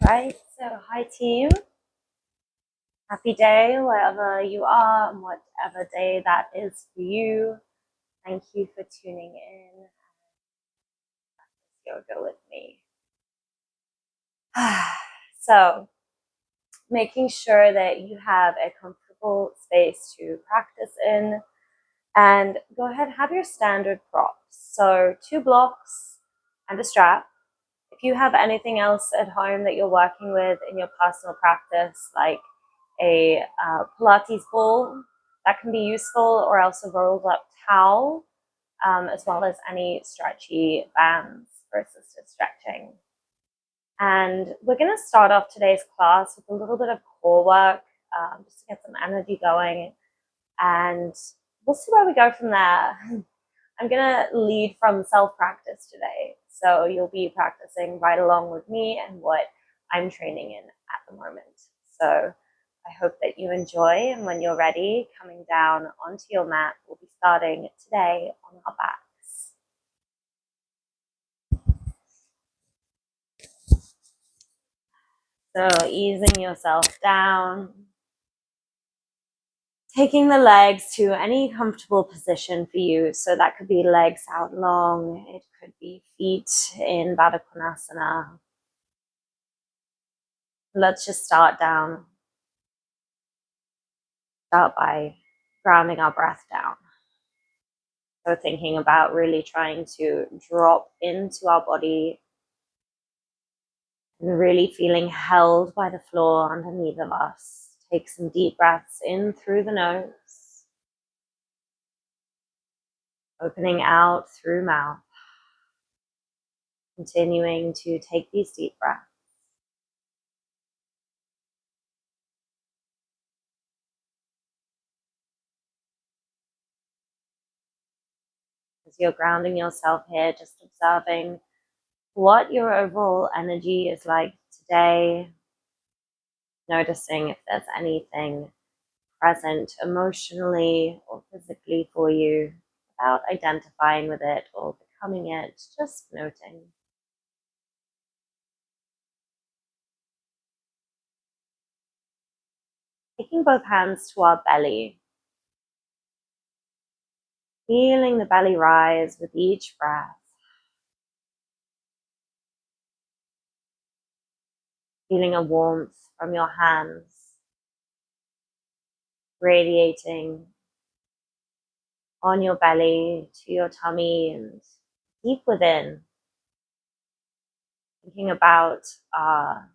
Right, so hi team, happy day wherever you are and whatever day that is for you. Thank you for tuning in. Yoga with me. So, making sure that you have a comfortable space to practice in, and go ahead, have your standard props. So 2 blocks and a strap. If you have anything else at home that you're working with in your personal practice, like a Pilates ball, that can be useful, or else a rolled up towel, as well as any stretchy bands for assisted stretching. And we're going to start off today's class with a little bit of core work, just to get some energy going, and we'll see where we go from there. I'm going to lead from self-practice today, so you'll be practicing right along with me and what I'm training in at the moment. So I hope that you enjoy, and when you're ready, coming down onto your mat, we'll be starting today on our backs. So easing yourself down, taking the legs to any comfortable position for you. So that could be legs out long, it could be feet in Baddha Konasana. Let's just start down. Start by grounding our breath down. So thinking about really trying to drop into our body and really feeling held by the floor underneath of us. Take some deep breaths in through the nose, opening out through mouth. Continuing to take these deep breaths. As you're grounding yourself here, just observing what your overall energy is like today. Noticing if there's anything present emotionally or physically for you, without identifying with it or becoming it, just noting. Taking both hands to our belly, feeling the belly rise with each breath. Feeling a warmth from your hands radiating on your belly to your tummy and deep within. Thinking about our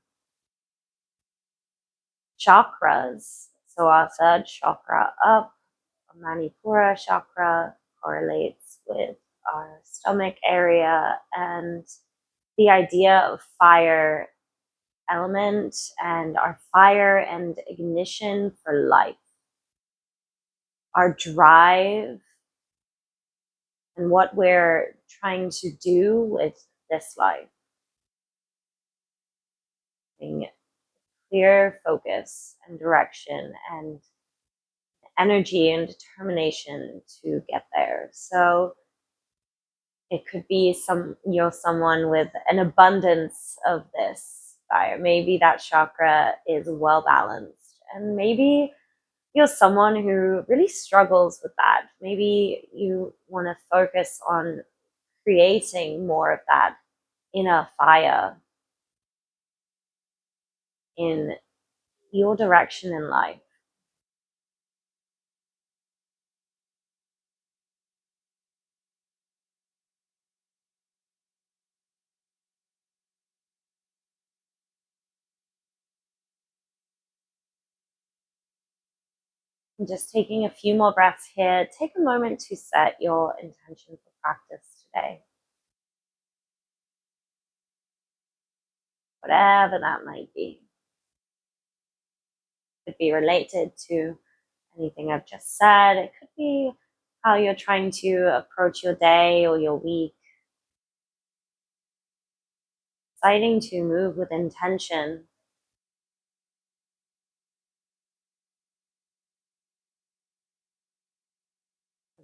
chakras. So our third chakra up, Manipura Chakra, correlates with our stomach area, and the idea of fire element and our fire and ignition for life. Our drive and what we're trying to do with this life. Being clear focus and direction and energy and determination to get there. So it could be you're someone with an abundance of this fire. Maybe that chakra is well balanced, and maybe you're someone who really struggles with that. Maybe you want to focus on creating more of that inner fire in your direction in life. And just taking a few more breaths here, take a moment to set your intention for practice today. Whatever that might be. It could be related to anything I've just said. It could be how you're trying to approach your day or your week. Deciding to move with intention.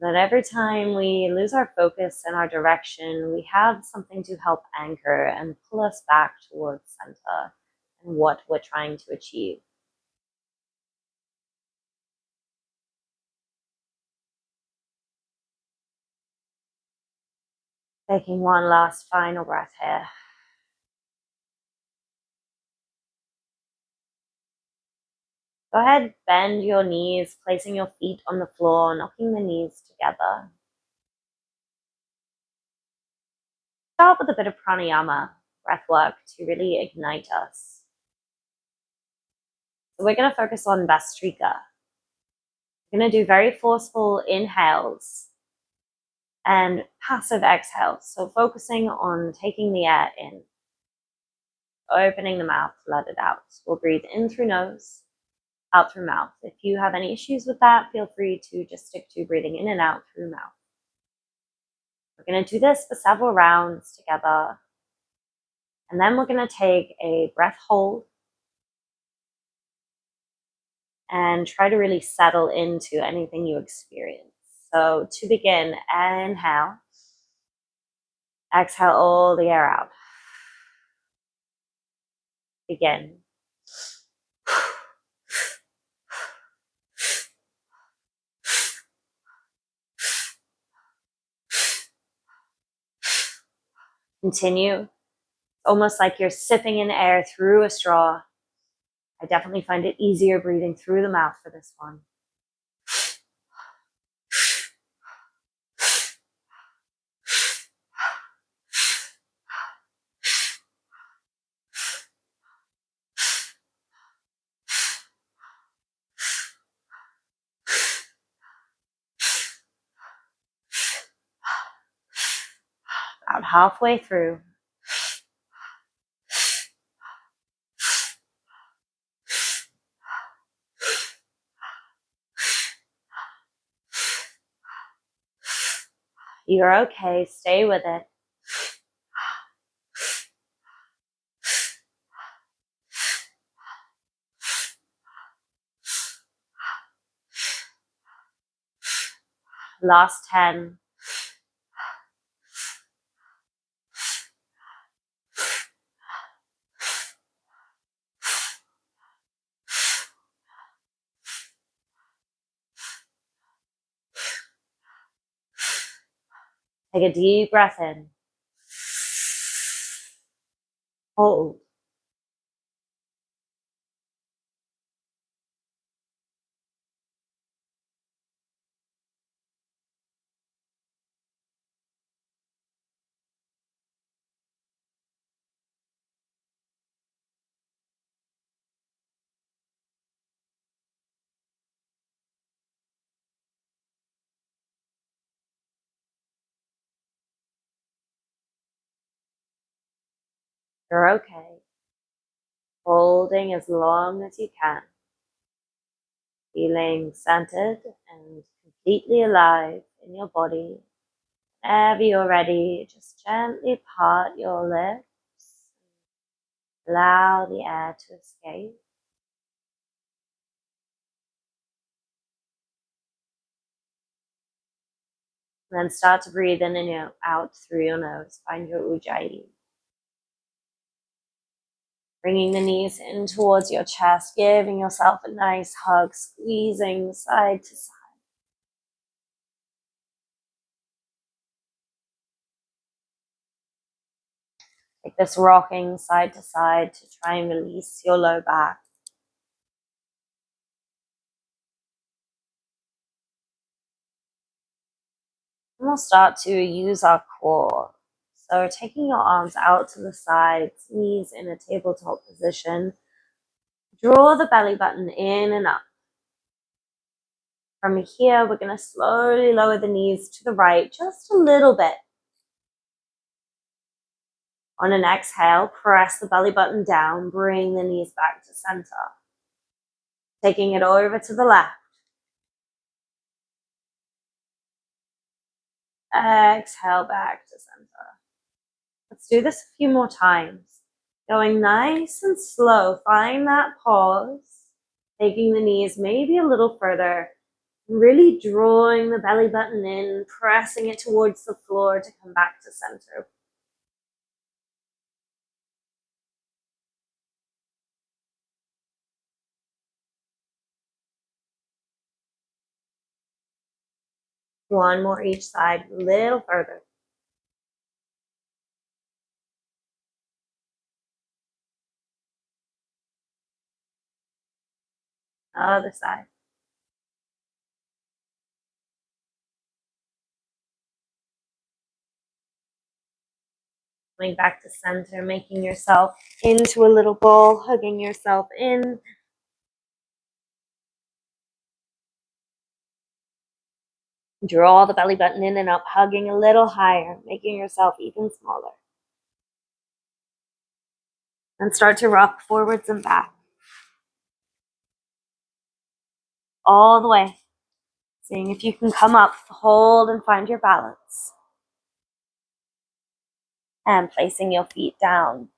That every time we lose our focus and our direction, we have something to help anchor and pull us back towards center and what we're trying to achieve. Taking one last final breath here. Go ahead, bend your knees, placing your feet on the floor, knocking the knees together. Start with a bit of pranayama, breath work to really ignite us. So we're going to focus on Vastrika. We're going to do very forceful inhales and passive exhales. So focusing on taking the air in, opening the mouth, let it out. We'll breathe in through nose, out through mouth. If you have any issues with that, feel free to just stick to breathing in and out through mouth. We're going to do this for several rounds together. And then we're going to take a breath hold and try to really settle into anything you experience. So to begin, inhale. Exhale all the air out. Begin. Continue. Almost like you're sipping in air through a straw. I definitely find it easier breathing through the mouth for this one. About halfway through. You're okay. Stay with it. Last 10. Take a deep breath in. Hold. You're okay. Holding as long as you can. Feeling centered and completely alive in your body. Whenever you're ready, just gently part your lips. Allow the air to escape. And then start to breathe in and out through your nose. Find your ujjayi. Bringing the knees in towards your chest, giving yourself a nice hug, squeezing side to side. Take this rocking side to side to try and release your low back. And we'll start to use our core. So taking your arms out to the sides, knees in a tabletop position. Draw the belly button in and up. From here, we're going to slowly lower the knees to the right just a little bit. On an exhale, press the belly button down, bring the knees back to center. Taking it over to the left. Exhale back to center. Let's do this a few more times. Going nice and slow. Find that pause. Taking the knees maybe a little further. Really drawing the belly button in, pressing it towards the floor to come back to center. One more each side, a little further. Other side. Coming back to center, making yourself into a little ball, hugging yourself in. Draw the belly button in and up, hugging a little higher, making yourself even smaller. And start to rock forwards and back. All the way. Seeing if you can come up, hold and find your balance. And placing your feet down.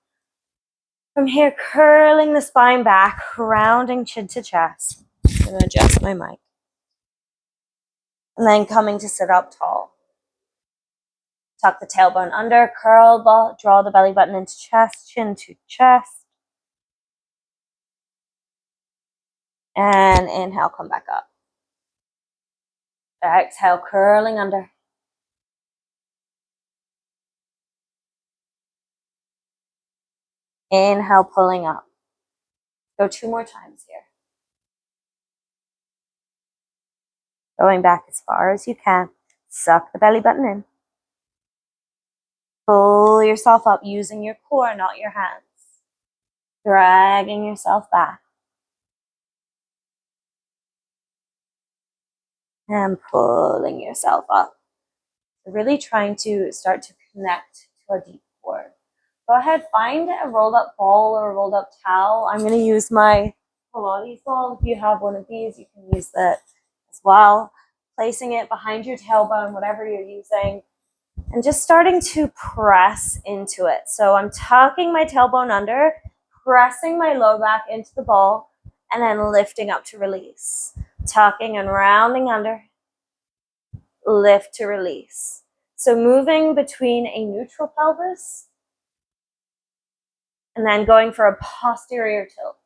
From here, curling the spine back, rounding chin to chest. I'm going to adjust my mic. And then coming to sit up tall. Tuck the tailbone under, curl, draw the belly button into chest, chin to chest. And inhale, come back up. Exhale, curling under. Inhale, pulling up. Go 2 more times here. Going back as far as you can. Suck the belly button in. Pull yourself up using your core, not your hands. Dragging yourself back. And pulling yourself up. Really trying to start to connect to a deep core. Go ahead, find a rolled up ball or a rolled up towel. I'm going to use my Pilates ball. If you have one of these, you can use that as well. Placing it behind your tailbone, whatever you're using. And just starting to press into it. So I'm tucking my tailbone under, pressing my low back into the ball, and then lifting up to release. Tucking and rounding under, lift to release. So moving between a neutral pelvis and then going for a posterior tilt.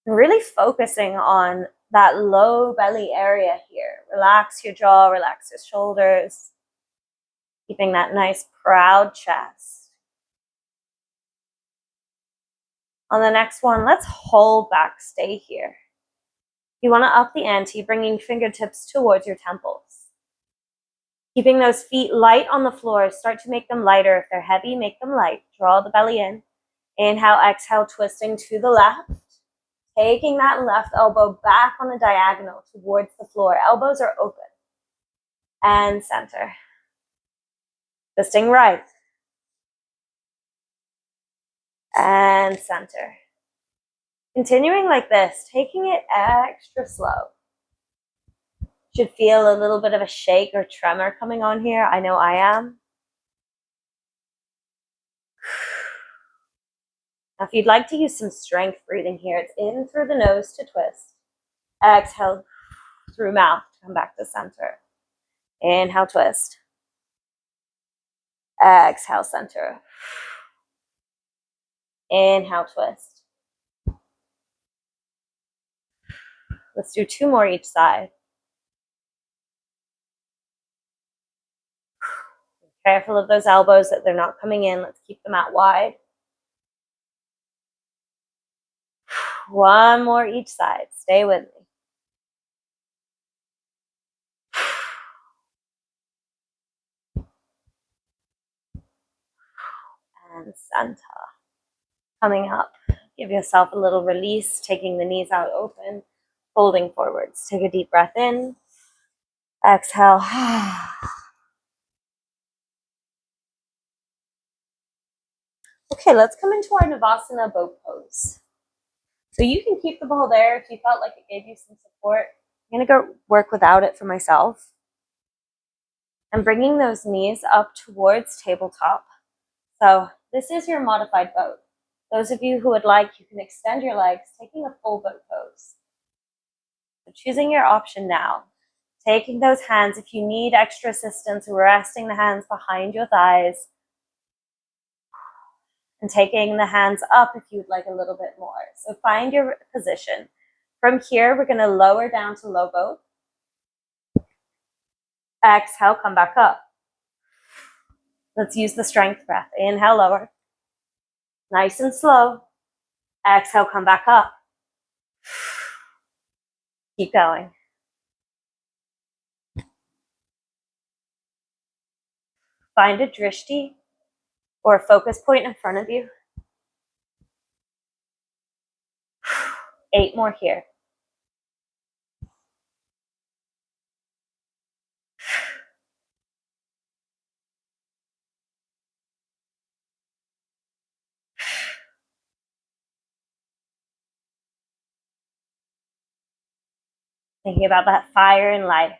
And really focusing on that low belly area here. Relax your jaw, relax your shoulders. Keeping that nice proud chest. On the next one, let's hold back, stay here. You want to up the ante, bringing fingertips towards your temples. Keeping those feet light on the floor, start to make them lighter. If they're heavy, make them light. Draw the belly in. Inhale, exhale, twisting to the left. Taking that left elbow back on the diagonal towards the floor. Elbows are open. And center. Twisting right. And center. Continuing like this, taking it extra slow. Should feel a little bit of a shake or tremor coming on here. I know I am. Now, if you'd like to use some strength breathing here, it's in through the nose to twist. Exhale through mouth to come back to center. Inhale, twist. Exhale, center. Inhale, twist. Let's do 2 more each side. Careful of those elbows that they're not coming in. Let's keep them out wide. 1 more each side. Stay with me. And center. Coming up. Give yourself a little release, taking the knees out open, folding forwards. Take a deep breath in. Exhale. Okay, let's come into our Navasana boat pose. So you can keep the ball there if you felt like it gave you some support. I'm going to go work without it for myself. And bringing those knees up towards tabletop. So this is your modified boat. Those of you who would like, you can extend your legs, taking a full boat pose. So choosing your option now. Taking those hands, if you need extra assistance, resting the hands behind your thighs. And taking the hands up if you'd like a little bit more. So find your position. From here, we're going to lower down to low boat. Exhale, come back up. Let's use the strength breath. Inhale, lower. Nice and slow. Exhale, come back up. Keep going. Find a drishti or a focus point in front of you. 8 more here. Thinking about that fire and light.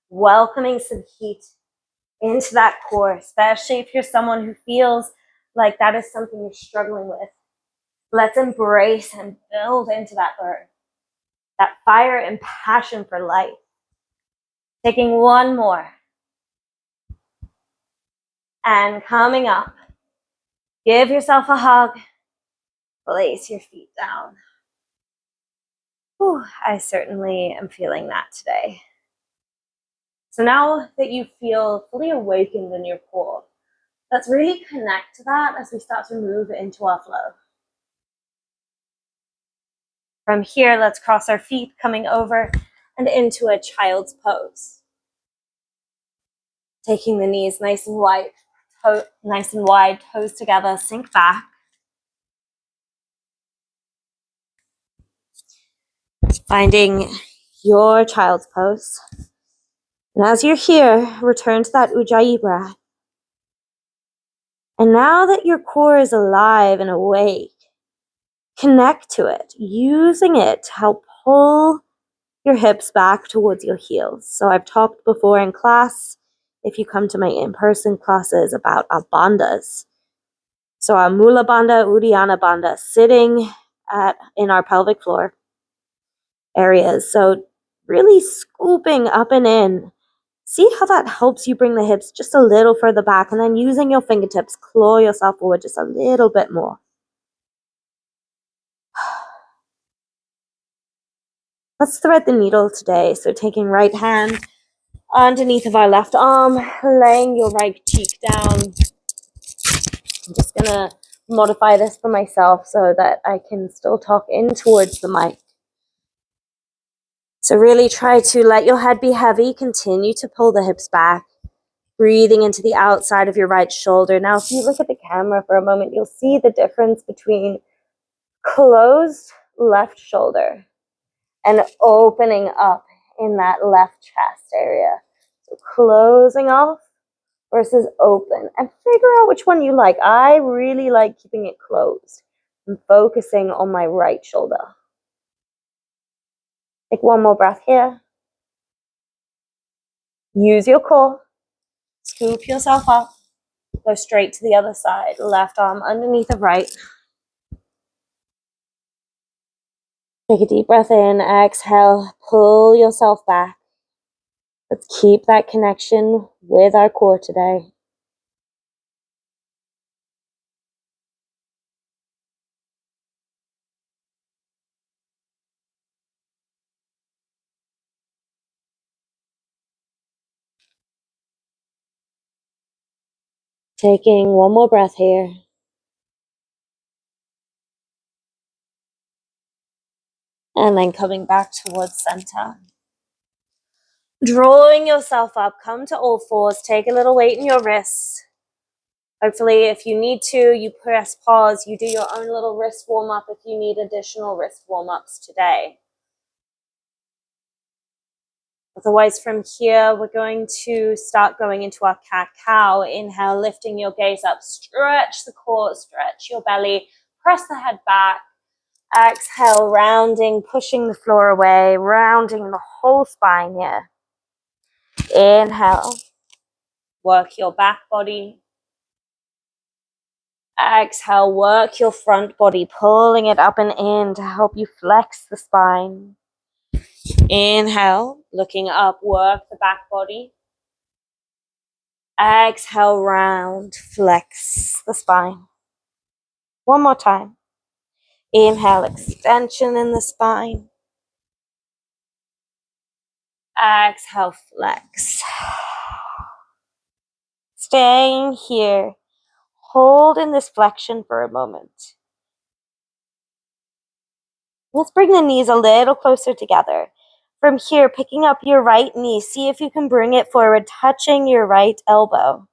Welcoming some heat into that core, especially if you're someone who feels like that is something you're struggling with. Let's embrace and build into that burn, that fire and passion for life. Taking one more. And coming up, give yourself a hug. Place your feet down. Whew, I certainly am feeling that today. So now that you feel fully awakened in your core, let's really connect to that as we start to move into our flow. From here, let's cross our feet, coming over and into a child's pose. Taking the knees nice and wide, toes together, sink back. Finding your child's pose. And as you're here, return to that Ujjayi breath. And now that your core is alive and awake, connect to it, using it to help pull your hips back towards your heels. So I've talked before in class, if you come to my in-person classes, about our bandhas. So our Mula Bandha, Uddiyana Bandha, sitting in our pelvic floor areas. So really scooping up and in. See how that helps you bring the hips just a little further back, and then using your fingertips, claw yourself forward just a little bit more. Let's thread the needle today. So taking right hand underneath of our left arm, laying your right cheek down. I'm just gonna modify this for myself so that I can still talk in towards the mic. So really try to let your head be heavy. Continue to pull the hips back. Breathing into the outside of your right shoulder. Now, if you look at the camera for a moment, you'll see the difference between closed left shoulder and opening up in that left chest area. So closing off versus open, and figure out which one you like. I really like keeping it closed and focusing on my right shoulder. Take one more breath here. Use your core. Scoop yourself up. Go straight to the other side. Left arm underneath the right. Take a deep breath in. Exhale. Pull yourself back. Let's keep that connection with our core today. Taking one more breath here. And then coming back towards center. Drawing yourself up, come to all fours, take a little weight in your wrists. Hopefully, if you need to, you press pause, you do your own little wrist warm-up if you need additional wrist warm-ups today. Otherwise, from here, we're going to start going into our cat-cow. Inhale, lifting your gaze up, stretch the core, stretch your belly, press the head back. Exhale, rounding, pushing the floor away, rounding the whole spine here. Inhale, work your back body. Exhale, work your front body, pulling it up and in to help you flex the spine. Inhale, looking up, work the back body. Exhale, round, flex the spine. One more time. Inhale, extension in the spine. Exhale, flex. Staying here. Hold in this flexion for a moment. Let's bring the knees a little closer together. From here, picking up your right knee, see if you can bring it forward, touching your right elbow.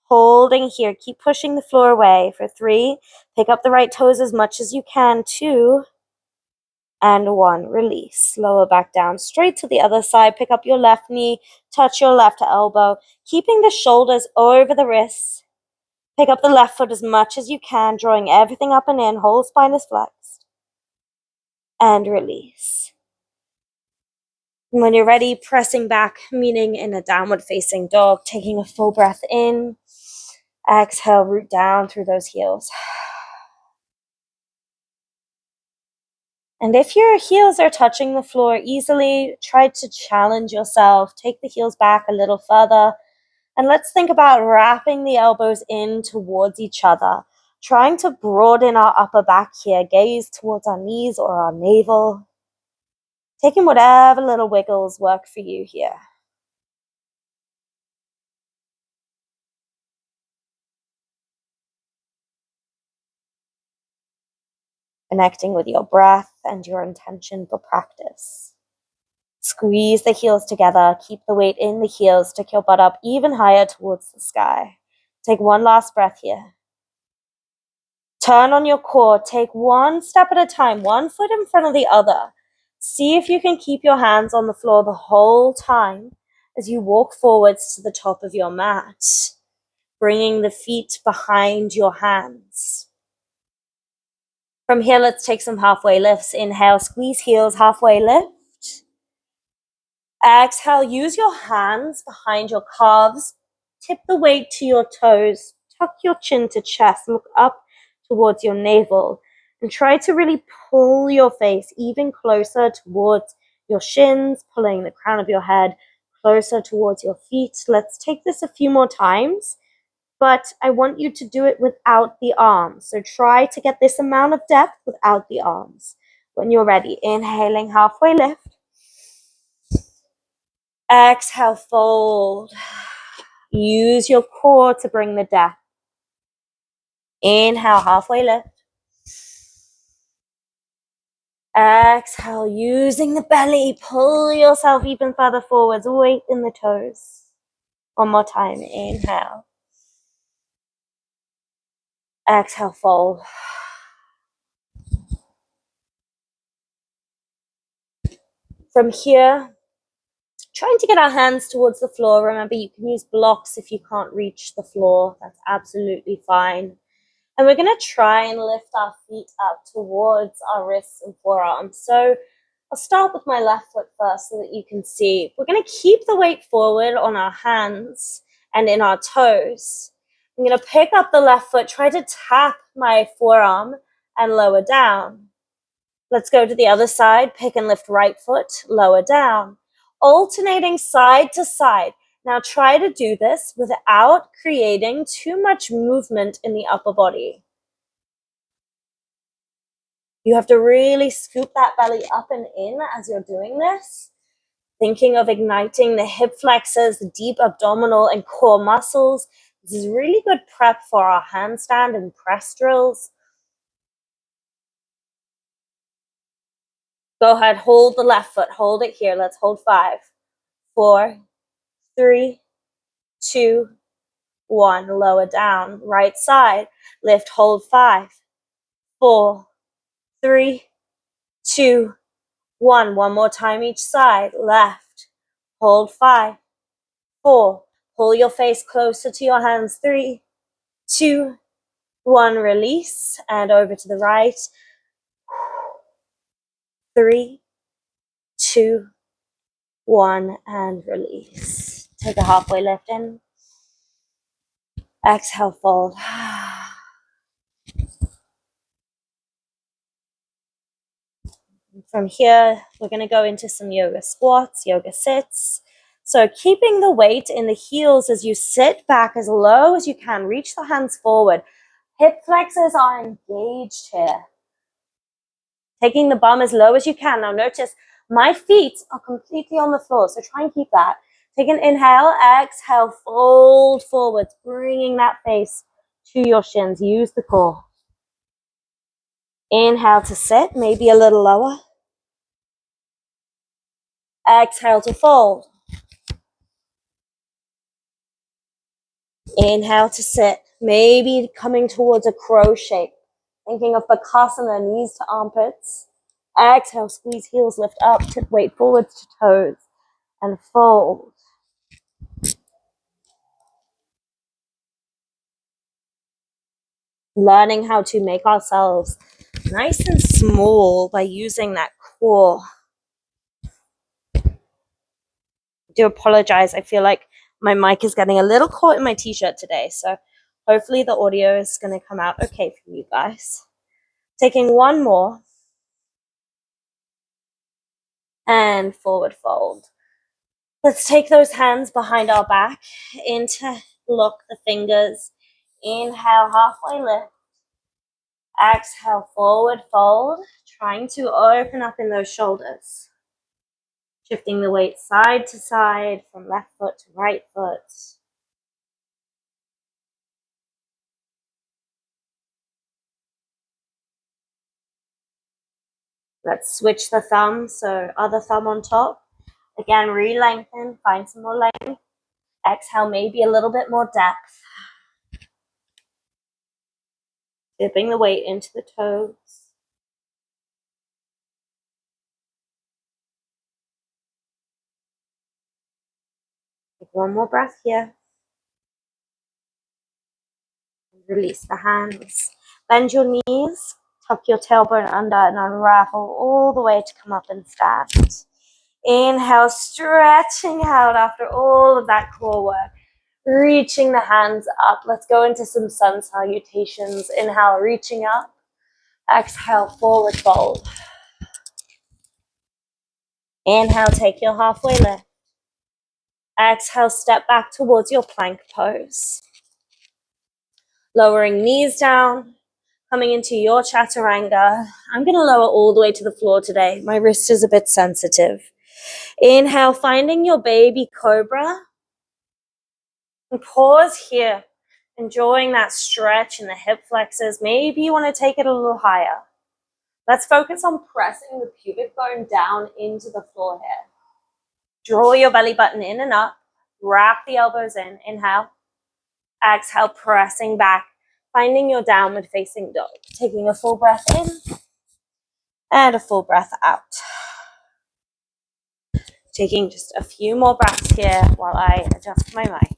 Holding here, keep pushing the floor away for 3. Pick up the right toes as much as you can. 2 and 1. Release. Lower back down, straight to the other side. Pick up your left knee, touch your left elbow, keeping the shoulders over the wrists. Pick up the left foot as much as you can, drawing everything up and in. Whole spine is flexed. And release. And when you're ready, pressing back, meaning in a downward facing dog, taking a full breath in. Exhale, root down through those heels. And if your heels are touching the floor easily, try to challenge yourself. Take the heels back a little further. And let's think about wrapping the elbows in towards each other, trying to broaden our upper back here. Gaze towards our knees or our navel. Taking whatever little wiggles work for you here. Connecting with your breath and your intention for practice. Squeeze the heels together. Keep the weight in the heels. Stick your butt up even higher towards the sky. Take one last breath here. Turn on your core. Take one step at a time, one foot in front of the other. See if you can keep your hands on the floor the whole time as you walk forwards to the top of your mat, bringing the feet behind your hands. From here, let's take some halfway lifts. Inhale, squeeze heels, halfway lift. Exhale, use your hands behind your calves. Tip the weight to your toes. Tuck your chin to chest. Look up towards your navel. And try to really pull your face even closer towards your shins, pulling the crown of your head closer towards your feet. Let's take this a few more times. But I want you to do it without the arms. So try to get this amount of depth without the arms. When you're ready, inhaling, halfway lift. Exhale, fold. Use your core to bring the depth. Inhale, halfway lift. Exhale, using the belly, pull yourself even further forwards. Weight in the toes. One more time, inhale. Exhale, fold. From here, trying to get our hands towards the floor. Remember, you can use blocks if you can't reach the floor. That's absolutely fine. And we're going to try and lift our feet up towards our wrists and forearms. So I'll start with my left foot first so that you can see. We're going to keep the weight forward on our hands and in our toes. I'm going to pick up the left foot, try to tap my forearm and lower down. Let's go to the other side. Pick and lift right foot, lower down. Alternating side to side. Now try to do this without creating too much movement in the upper body. You have to really scoop that belly up and in as you're doing this. Thinking of igniting the hip flexors, the deep abdominal and core muscles. This is really good prep for our handstand and press drills. Go ahead, hold the left foot, hold it here. Let's hold 5, 4, 3, 2, 1. Lower down, right side. Lift, hold 5, 4, 3, 2, 1. One more time each side. Left, hold 5, 4. Pull your face closer to your hands. 3, 2, 1. Release and over to the right. 3, 2, 1, and release. Take a halfway lift in. Exhale, fold. From here, we're going to go into some yoga squats, yoga sits. So keeping the weight in the heels as you sit back as low as you can. Reach the hands forward. Hip flexors are engaged here. Taking the bum as low as you can. Now notice My feet are completely on the floor, so try and keep that. Take an inhale, exhale, fold forwards, bringing that face to your shins. Use the core. Inhale to sit, maybe a little lower. Exhale to fold. Inhale to sit, maybe coming towards a crow shape. Thinking of Bakasana, knees to armpits. Exhale, squeeze heels, lift up, tip weight forwards to toes, and fold. Learning how to make ourselves nice and small by using that core. I do apologize. I feel like my mic is getting a little caught in my t-shirt today, so hopefully the audio is going to come out okay for you guys. Taking one more. And forward fold. Let's take those hands behind our back. Interlock the fingers. Inhale, halfway lift. Exhale, forward fold. Trying to open up in those shoulders. Shifting the weight side to side from left foot to right foot. Let's switch the thumb, so other thumb on top. Again, re-lengthen, find some more length. Exhale, maybe a little bit more depth. Dipping the weight into the toes. Take one more breath here. Release the hands. Bend your knees. Tuck your tailbone under and unravel all the way to come up and stand. Inhale, stretching out after all of that core work. Reaching the hands up. Let's go into some sun salutations. Inhale, reaching up. Exhale, forward fold. Inhale, take your halfway lift. Exhale, step back towards your plank pose. Lowering knees down, coming into your chaturanga. I'm going to lower all the way to the floor today. My wrist is a bit sensitive. Inhale, finding your baby cobra. And pause here, enjoying that stretch in the hip flexors. Maybe you want to take it a little higher. Let's focus on pressing the pubic bone down into the floor here. Draw your belly button in and up. Wrap the elbows in. Inhale. Exhale, pressing back. Finding your downward facing dog. Taking a full breath in and a full breath out. Taking just a few more breaths here while I adjust my mic.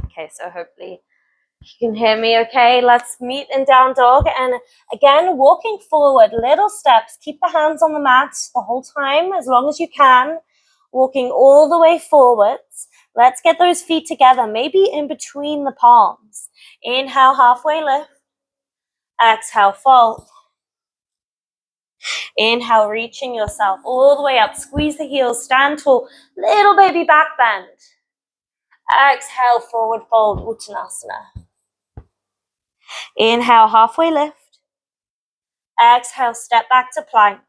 Okay, so hopefully you can hear me okay. Let's meet in down dog. And again, walking forward, little steps. Keep the hands on the mat the whole time, as long as you can. Walking all the way forwards. Let's get those feet together, maybe in between the palms. Inhale, halfway lift. Exhale, fold. Inhale, reaching yourself all the way up. Squeeze the heels, stand tall. Little baby back bend. Exhale, forward fold, Uttanasana. Inhale, halfway lift. Exhale, step back to plank.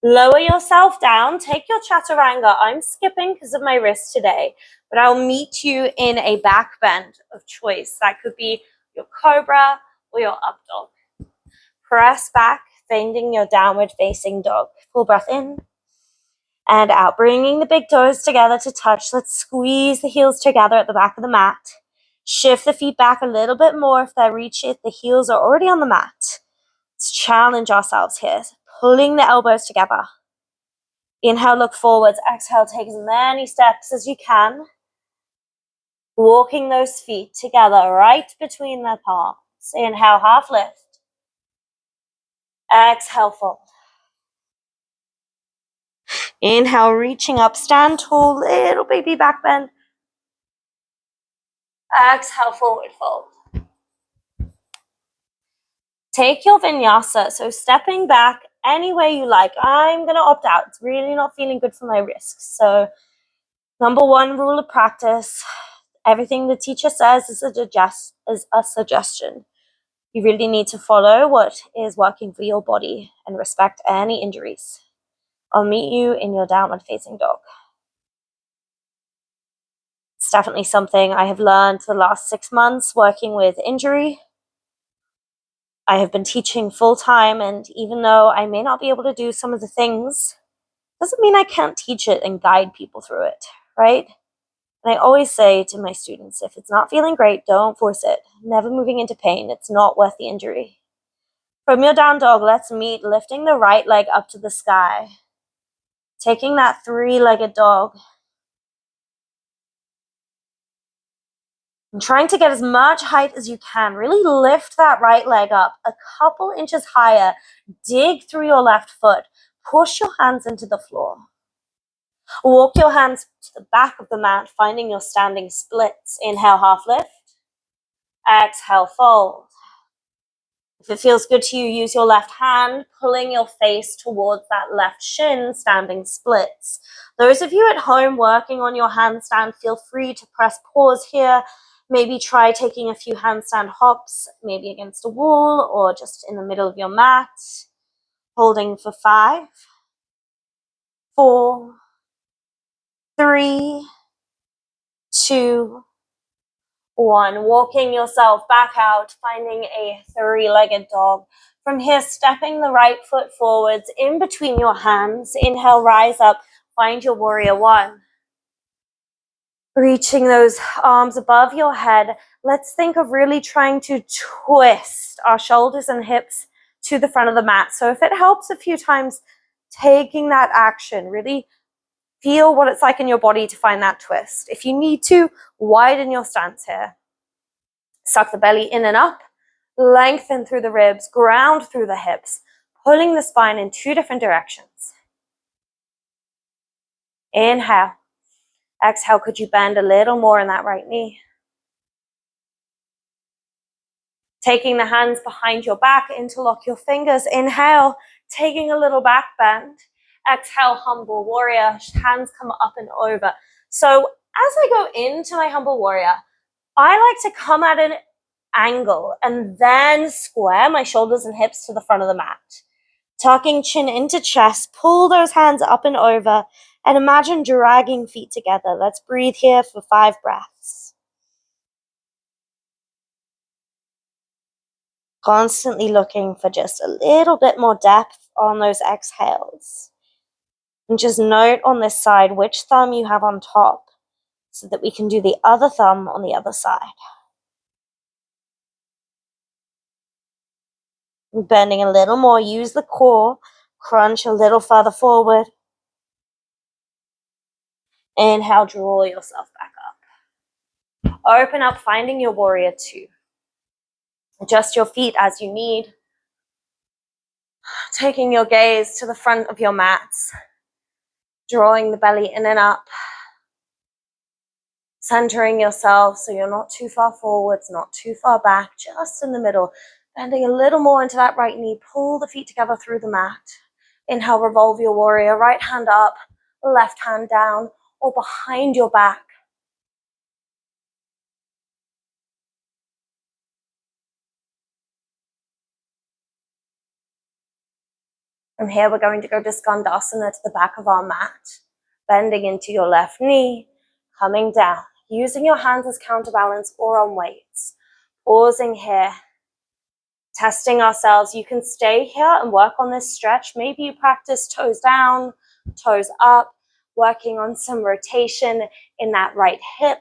Lower yourself down. Take your chaturanga. I'm skipping because of my wrist today, but I'll meet you in a back bend of choice. That could be your cobra or your up dog. Press back, finding your downward facing dog. Full breath in and out. Bringing the big toes together to touch. Let's squeeze the heels together at the back of the mat. Shift the feet back a little bit more if they reach it. The heels are already on the mat. Let's challenge ourselves here. Pulling the elbows together. Inhale, look forwards. Exhale, take as many steps as you can. Walking those feet together right between the palms. Inhale, half lift. Exhale, fold. Inhale, reaching up, stand tall, little baby back bend. Exhale, forward fold. Take your vinyasa, so stepping back any way you like. I'm going to opt out. It's really not feeling good for my wrists. So number one rule of practice, Everything the teacher says is a suggestion. You really need to follow what is working for your body and respect any injuries. I'll meet you in your downward facing dog. It's definitely something I have learned the last 6 months working with injury. I have been teaching full time, and even though I may not be able to do some of the things, doesn't mean I can't teach it and guide people through it, right? And I always say to my students, if it's not feeling great, don't force it. Never moving into pain. It's not worth the injury. From your down dog, let's meet lifting the right leg up to the sky. Taking that 3-legged dog. And trying to get as much height as you can. Really lift that right leg up a couple inches higher. Dig through your left foot. Push your hands into the floor. Walk your hands to the back of the mat, finding your standing splits. Inhale, half lift. Exhale, fold. If it feels good to you, use your left hand, pulling your face towards that left shin, standing splits. Those of you at home working on your handstand, feel free to press pause here. Maybe try taking a few handstand hops, maybe against a wall or just in the middle of your mat. Holding for 5, 4, 3, 2, 1. Walking yourself back out, finding a 3-legged dog. From here, stepping the right foot forwards in between your hands. Inhale, rise up, find your warrior 1. Reaching those arms above your head. Let's think of really trying to twist our shoulders and hips to the front of the mat. So if it helps a few times, taking that action, really feel what it's like in your body to find that twist. If you need to, widen your stance here. Suck the belly in and up, lengthen through the ribs, ground through the hips, pulling the spine in 2 different directions. Inhale. Exhale, could you bend a little more in that right knee? Taking the hands behind your back, interlock your fingers. Inhale, taking a little back bend. Exhale, humble warrior. Hands come up and over. So as I go into my humble warrior, I like to come at an angle and then square my shoulders and hips to the front of the mat. Tucking chin into chest, pull those hands up and over, and imagine dragging feet together. Let's breathe here for 5 breaths. Constantly looking for just a little bit more depth on those exhales. And just note on this side which thumb you have on top so that we can do the other thumb on the other side. Bending a little more, use the core, crunch a little further forward. Inhale, draw yourself back up. Open up, finding your warrior 2. Adjust your feet as you need. Taking your gaze to the front of your mats. Drawing the belly in and up. Centering yourself so you're not too far forwards, not too far back, just in the middle. Bending a little more into that right knee. Pull the feet together through the mat. Inhale, revolve your warrior. Right hand up, left hand down, or behind your back. From here, we're going to go to Skandasana to the back of our mat. Bending into your left knee, coming down. Using your hands as counterbalance or on weights. Pausing here. Testing ourselves. You can stay here and work on this stretch. Maybe you practice toes down, toes up, working on some rotation in that right hip.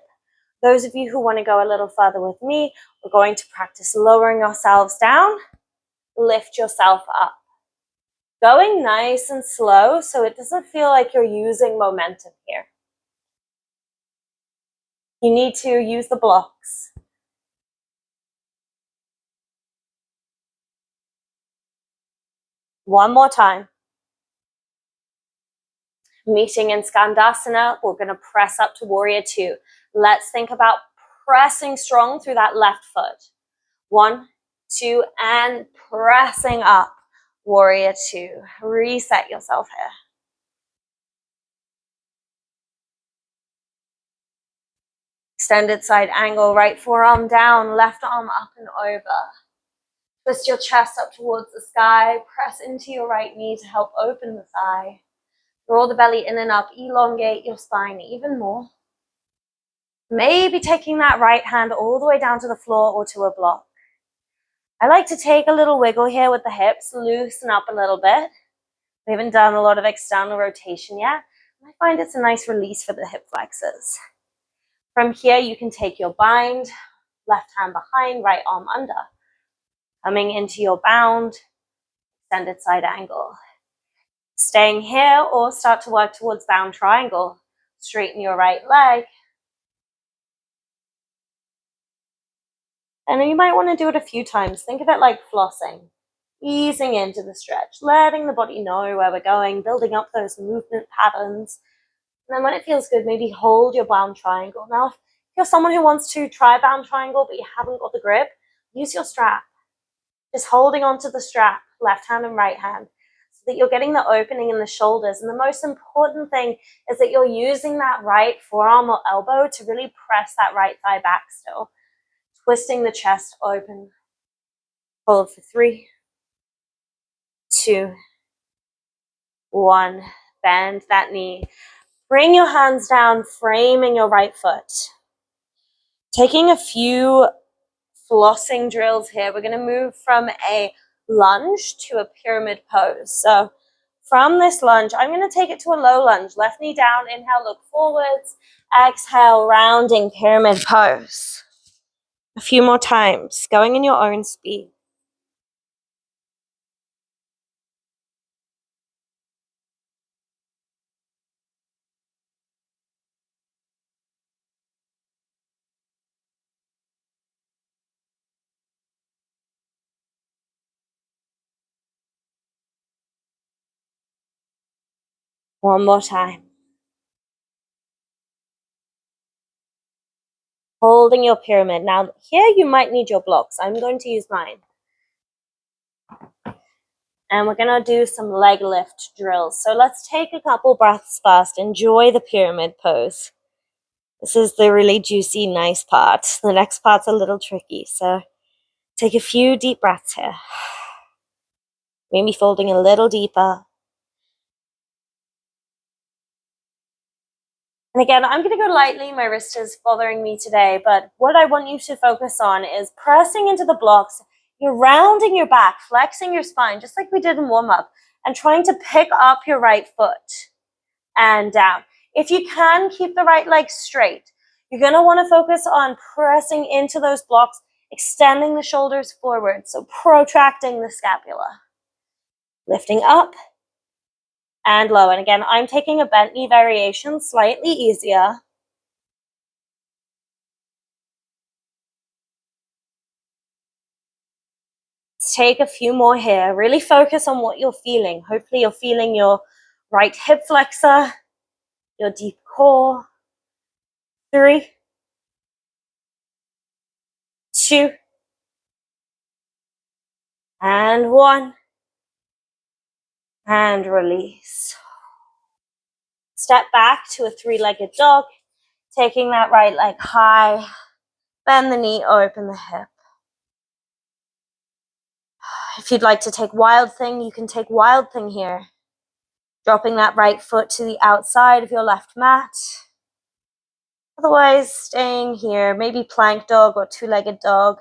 Those of you who want to go a little further with me, we're going to practice lowering ourselves down. Lift yourself up. Going nice and slow so it doesn't feel like you're using momentum here. You need to use the blocks. One more time. Meeting in Skandasana, we're going to press up to warrior 2. Let's think about pressing strong through that left foot. 1, 2, and pressing up. Warrior 2. Reset yourself here. Extended side angle, right forearm down, left arm up and over. Twist your chest up towards the sky. Press into your right knee to help open the thigh. Draw the belly in and up. Elongate your spine even more. Maybe taking that right hand all the way down to the floor or to a block. I like to take a little wiggle here with the hips, loosen up a little bit. We haven't done a lot of external rotation yet. I find it's a nice release for the hip flexors. From here, you can take your bind, left hand behind, right arm under. Coming into your bound, extended side angle. Staying here or start to work towards bound triangle. Straighten your right leg. And you might want to do it a few times. Think of it like flossing. Easing into the stretch, letting the body know where we're going, building up those movement patterns. And then when it feels good, maybe hold your bound triangle. Now, if you're someone who wants to try bound triangle, but you haven't got the grip, use your strap. Just holding onto the strap, left hand and right hand, so that you're getting the opening in the shoulders. And the most important thing is that you're using that right forearm or elbow to really press that right thigh back still. Twisting the chest open. Hold for 3, 2, 1. Bend that knee. Bring your hands down, framing your right foot. Taking a few flossing drills here. We're going to move from a lunge to a pyramid pose. So from this lunge, I'm going to take it to a low lunge. Left knee down, inhale, look forwards. Exhale, rounding pyramid pose. A few more times, going in your own speed. One more time. Holding your pyramid. Now, here you might need your blocks. I'm going to use mine. And we're going to do some leg lift drills. So let's take a couple breaths first. Enjoy the pyramid pose. This is the really juicy, nice part. The next part's a little tricky. So take a few deep breaths here. Maybe folding a little deeper. And again, I'm going to go lightly. My wrist is bothering me today. But what I want you to focus on is pressing into the blocks. You're rounding your back, flexing your spine, just like we did in warm-up, and trying to pick up your right foot and down. If you can, keep the right leg straight. You're going to want to focus on pressing into those blocks, extending the shoulders forward, so protracting the scapula. Lifting up and low. And again, I'm taking a bent knee variation, slightly easier. Let's take a few more here. Really focus on what you're feeling. Hopefully you're feeling your right hip flexor, your deep core. 3, 2, and 1. And release. Step back to a 3-legged dog, taking that right leg high. Bend the knee, open the hip. If you'd like to take Wild Thing, you can take Wild Thing here. Dropping that right foot to the outside of your left mat. Otherwise, staying here, maybe plank dog or 2-legged dog.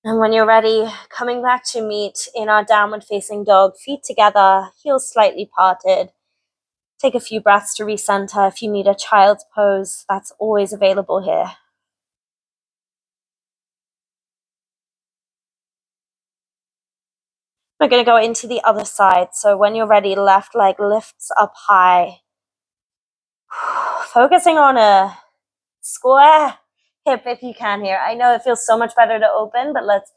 And when you're ready, coming back to meet in our downward facing dog, feet together, heels slightly parted. Take a few breaths to recenter. If you need a child's pose, that's always available here. We're going to go into the other side. So when you're ready, left leg lifts up high. Focusing on a square hip if you can here. I know it feels so much better to open, but let's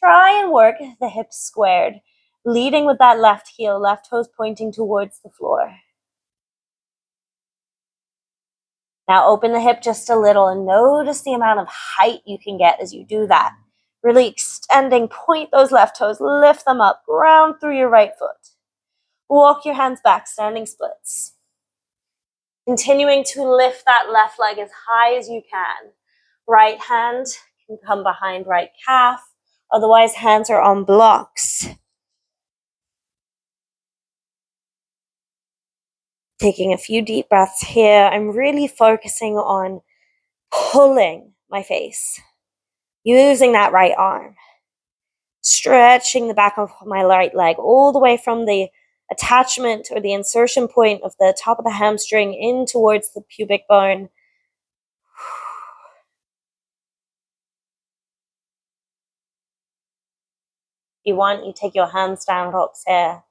try and work the hips squared. Leading with that left heel, left toes pointing towards the floor. Now open the hip just a little and notice the amount of height you can get as you do that. Really extending, point those left toes, lift them up, ground through your right foot. Walk your hands back, standing splits. Continuing to lift that left leg as high as you can. Right hand can come behind right calf. Otherwise, hands are on blocks. Taking a few deep breaths here. I'm really focusing on pulling my face, using that right arm, stretching the back of my right leg all the way from the attachment or the insertion point of the top of the hamstring in towards the pubic bone. If you want, you take your hands down, rocks here.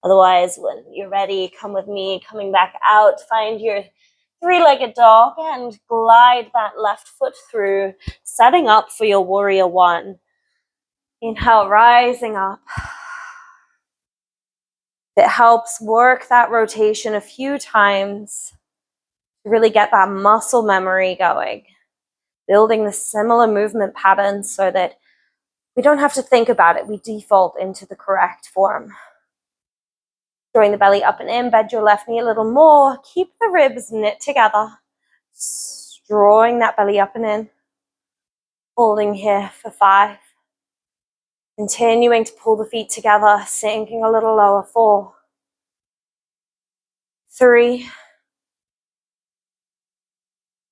Otherwise, when you're ready, come with me, coming back out, find your three-legged dog and glide that left foot through, setting up for your warrior one. Inhale, rising up. It helps work that rotation a few times to really get that muscle memory going, building the similar movement patterns so that we don't have to think about it. We default into the correct form. Drawing the belly up and in, bend your left knee a little more. Keep the ribs knit together. Drawing that belly up and in. Holding here for 5. Continuing to pull the feet together, sinking a little lower. 4, 3,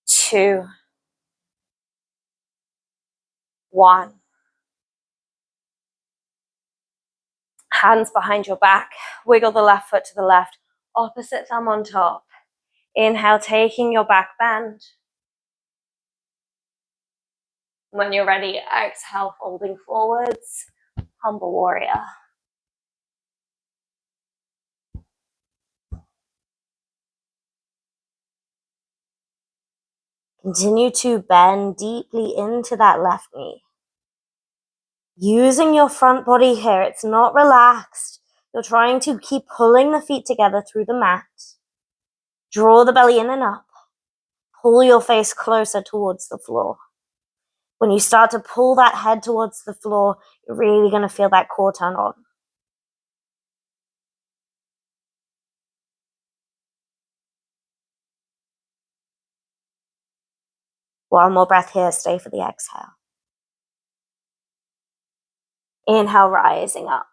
2, 1. Hands behind your back. Wiggle the left foot to the left. Opposite thumb on top. Inhale, taking your back bend. When you're ready, exhale, folding forwards. Humble warrior. Continue to bend deeply into that left knee. Using your front body here, it's not relaxed. You're trying to keep pulling the feet together through the mat. Draw the belly in and up. Pull your face closer towards the floor. When you start to pull that head towards the floor, you're really going to feel that core turn on. One more breath here. Stay for the exhale. Inhale, rising up.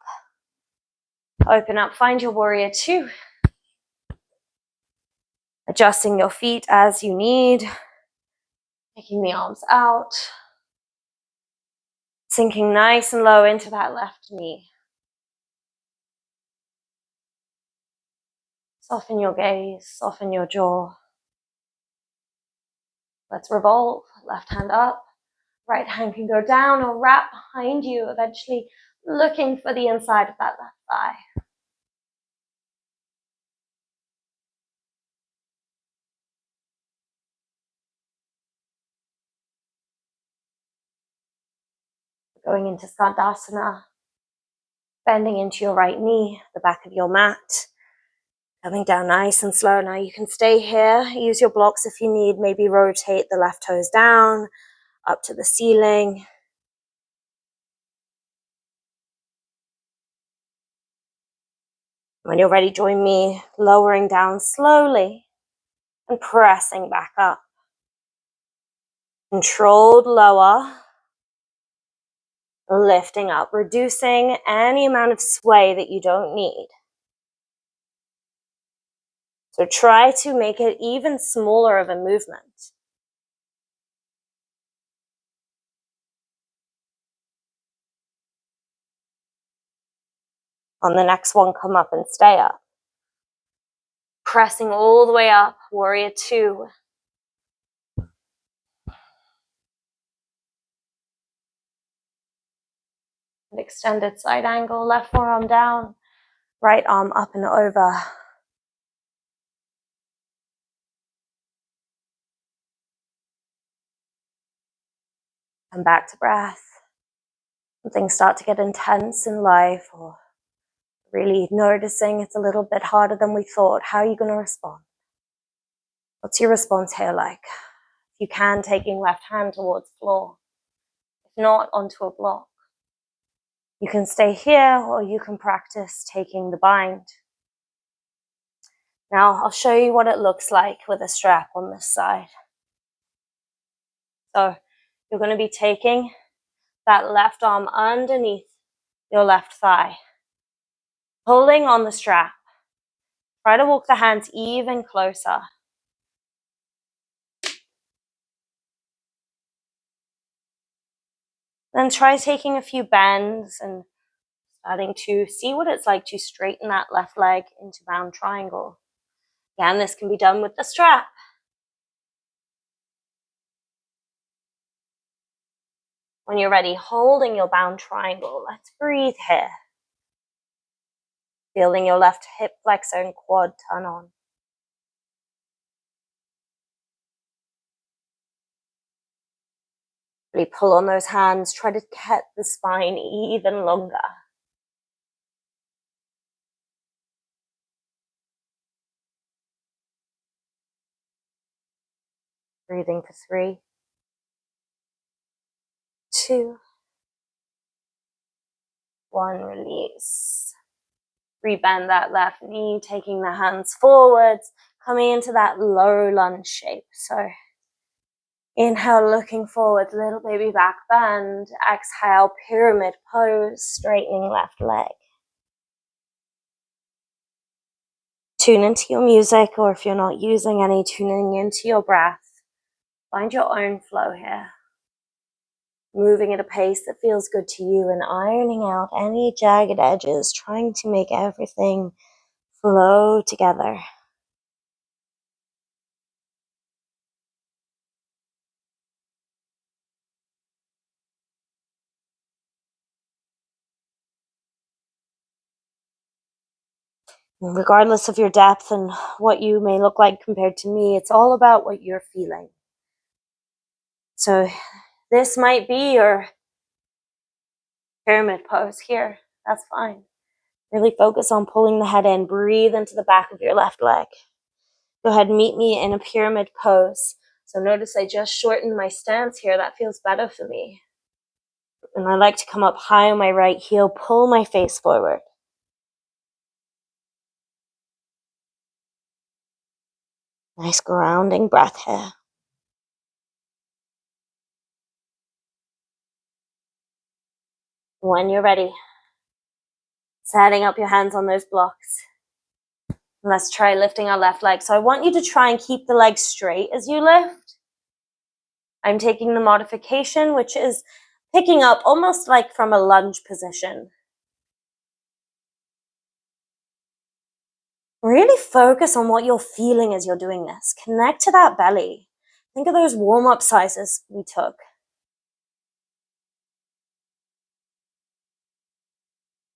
Open up, find your warrior 2. Adjusting your feet as you need. Taking the arms out. Sinking nice and low into that left knee. Soften your gaze, soften your jaw. Let's revolve. Left hand up. Right hand can go down or wrap behind you, eventually looking for the inside of that left thigh. Going into Skandasana, bending into your right knee, the back of your mat, coming down nice and slow. Now you can stay here, use your blocks if you need, maybe rotate the left toes down, up to the ceiling. When you're ready, join me, lowering down slowly and pressing back up. Controlled lower. Lifting up, reducing any amount of sway that you don't need. So try to make it even smaller of a movement. On the next one, come up and stay up. Pressing all the way up, warrior 2. An extended side angle, left forearm down, right arm up and over. Come back to breath. When things start to get intense in life or really noticing it's a little bit harder than we thought, how are you going to respond? What's your response here like? If you can, taking left hand towards floor. If not, onto a block. You can stay here or you can practice taking the bind. Now I'll show you what it looks like with a strap on this side. So you're going to be taking that left arm underneath your left thigh, holding on the strap. Try to walk the hands even closer. Then try taking a few bends and starting to see what it's like to straighten that left leg into bound triangle. Again, this can be done with the strap. When you're ready, holding your bound triangle, let's breathe here. Feeling your left hip flexor and quad turn on. Really pull on those hands, try to get the spine even longer. Breathing for 3, 2, 1, release. Rebend that left knee, taking the hands forwards, coming into that low lunge shape. So inhale, looking forward, little baby back bend. Exhale, pyramid pose, straightening left leg. Tune into your music, or if you're not using any, tuning into your breath. Find your own flow here. Moving at a pace that feels good to you and ironing out any jagged edges, trying to make everything flow together. Regardless of your depth and what you may look like compared to me, it's all about what you're feeling. So this might be your pyramid pose here. That's fine. Really focus on pulling the head in. Breathe into the back of your left leg. Go ahead and meet me in a pyramid pose. So notice I just shortened my stance here. That feels better for me. And I like to come up high on my right heel, pull my face forward. Nice grounding breath here. When you're ready, setting up your hands on those blocks. Let's try lifting our left leg. So I want you to try and keep the leg straight as you lift. I'm taking the modification, which is picking up almost like from a lunge position. Really focus on what you're feeling as you're doing this. Connect to that belly. Think of those warm-up sizes we took.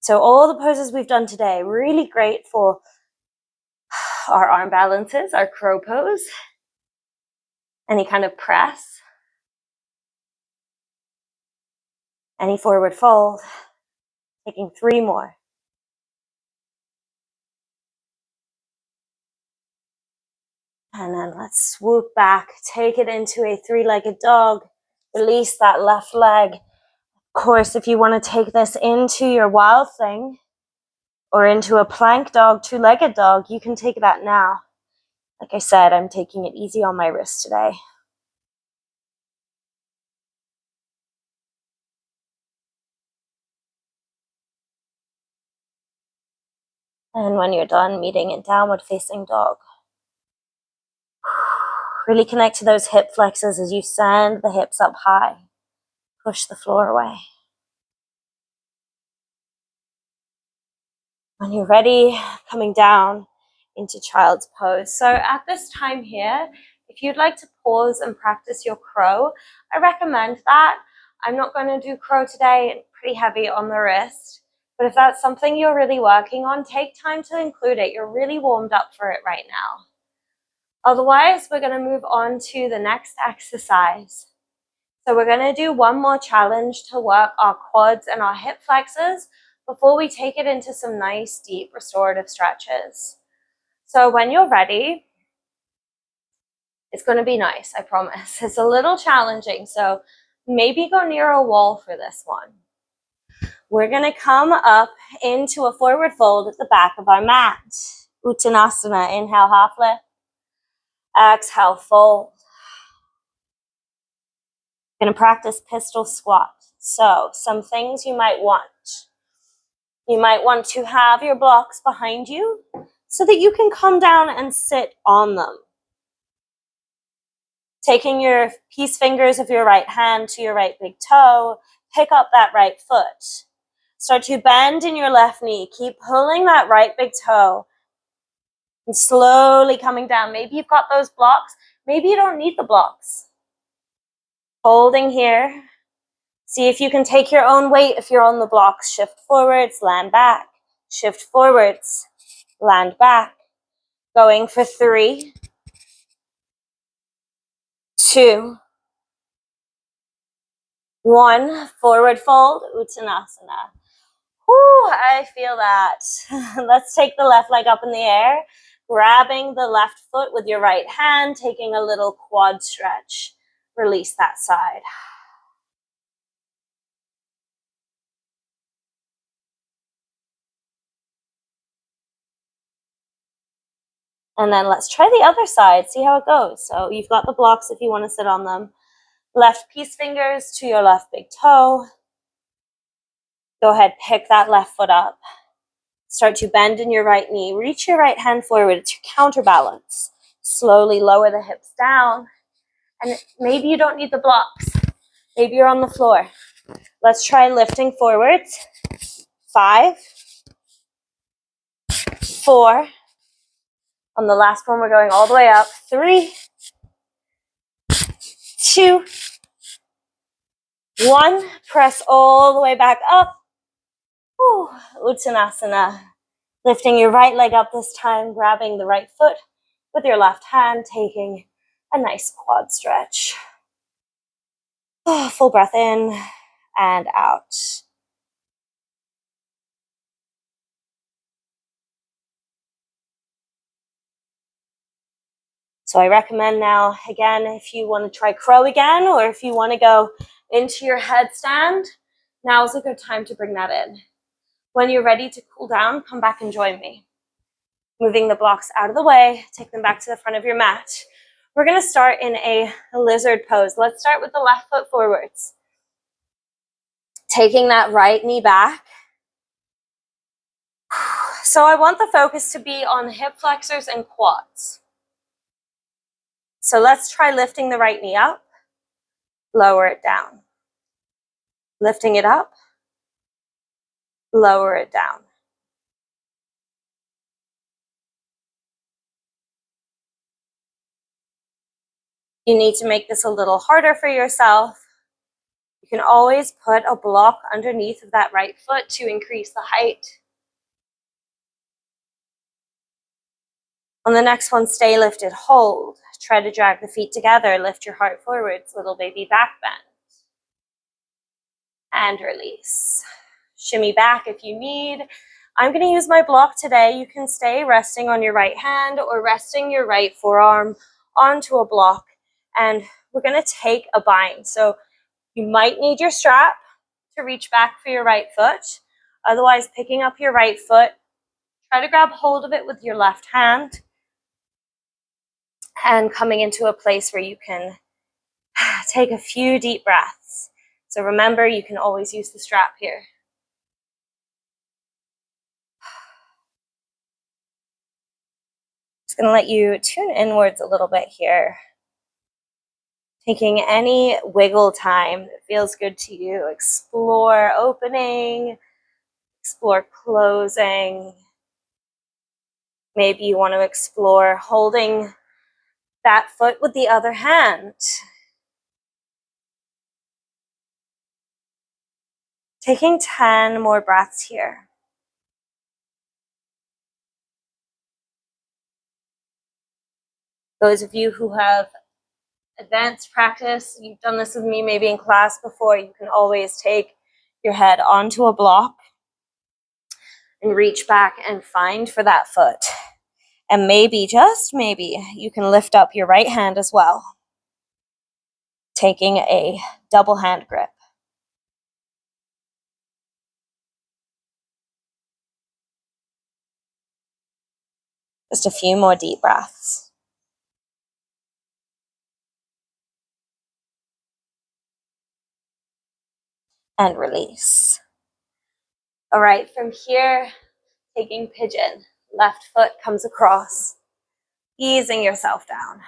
So all the poses we've done today, really great for our arm balances, our crow pose, any kind of press, any forward fold. Taking 3 more. And then let's swoop back, take it into a 3-legged dog, release that left leg. Of course, if you want to take this into your wild thing or into a plank dog, 2-legged dog, you can take that now. Like I said, I'm taking it easy on my wrist today. And when you're done, meeting in downward facing dog. Really connect to those hip flexors as you send the hips up high. Push the floor away. When you're ready, coming down into child's pose. So at this time here, if you'd like to pause and practice your crow, I recommend that. I'm not going to do crow today, it's pretty heavy on the wrist. But if that's something you're really working on, take time to include it. You're really warmed up for it right now. Otherwise, we're going to move on to the next exercise. So we're going to do one more challenge to work our quads and our hip flexors before we take it into some nice, deep, restorative stretches. So when you're ready, it's going to be nice, I promise. It's a little challenging, so maybe go near a wall for this one. We're going to come up into a forward fold at the back of our mat. Uttanasana. Inhale, half lift. Exhale, fold. Going to practice pistol squat. So some things you might want. You might want to have your blocks behind you so that you can come down and sit on them. Taking your peace fingers of your right hand to your right big toe, pick up that right foot. Start to bend in your left knee. Keep pulling that right big toe and slowly coming down. Maybe you've got those blocks. Maybe you don't need the blocks. Holding here. See if you can take your own weight if you're on the blocks. Shift forwards, land back. Shift forwards, land back. Going for 3, 2, 1. Forward fold, Uttanasana. Whew, I feel that. Let's take the left leg up in the air, grabbing the left foot with your right hand, taking a little quad stretch. Release that side. And then let's try the other side, see how it goes. So you've got the blocks if you want to sit on them. Left peace fingers to your left big toe. Go ahead, pick that left foot up. Start to bend in your right knee. Reach your right hand forward. It's your counterbalance. Slowly lower the hips down. And maybe you don't need the blocks. Maybe you're on the floor. Let's try lifting forwards. 5, 4. On the last one, we're going all the way up. 3, 2, 1. Press all the way back up. Whew. Uttanasana. Lifting your right leg up this time, grabbing the right foot with your left hand, taking a nice quad stretch. Full breath in and out. So I recommend now, again, if you want to try crow again, or if you want to go into your headstand, now is a good time to bring that in. When you're ready to cool down, come back and join me. Moving the blocks out of the way, take them back to the front of your mat. We're going to start in a lizard pose. Let's start with the left foot forwards. Taking that right knee back. So I want the focus to be on hip flexors and quads. So let's try lifting the right knee up, lower it down. Lifting it up, lower it down. You need to make this a little harder for yourself. You can always put a block underneath of that right foot to increase the height. On the next one, stay lifted, hold. Try to drag the feet together, lift your heart forwards, little baby back bend. And release. Shimmy back if you need. I'm going to use my block today. You can stay resting on your right hand or resting your right forearm onto a block. And we're going to take a bind. So you might need your strap to reach back for your right foot. Otherwise, picking up your right foot, try to grab hold of it with your left hand and coming into a place where you can take a few deep breaths. So remember, you can always use the strap here. Just going to let you tune inwards a little bit here. Taking any wiggle time that feels good to you. Explore opening, explore closing. Maybe you want to explore holding that foot with the other hand. Taking 10 more breaths here. Those of you who have advanced practice, you've done this with me maybe in class before, you can always take your head onto a block and reach back and find for that foot. And maybe, just maybe, you can lift up your right hand as well, taking a double hand grip. Just a few more deep breaths. And release. All right, from here, taking pigeon. Left foot comes across, easing yourself down.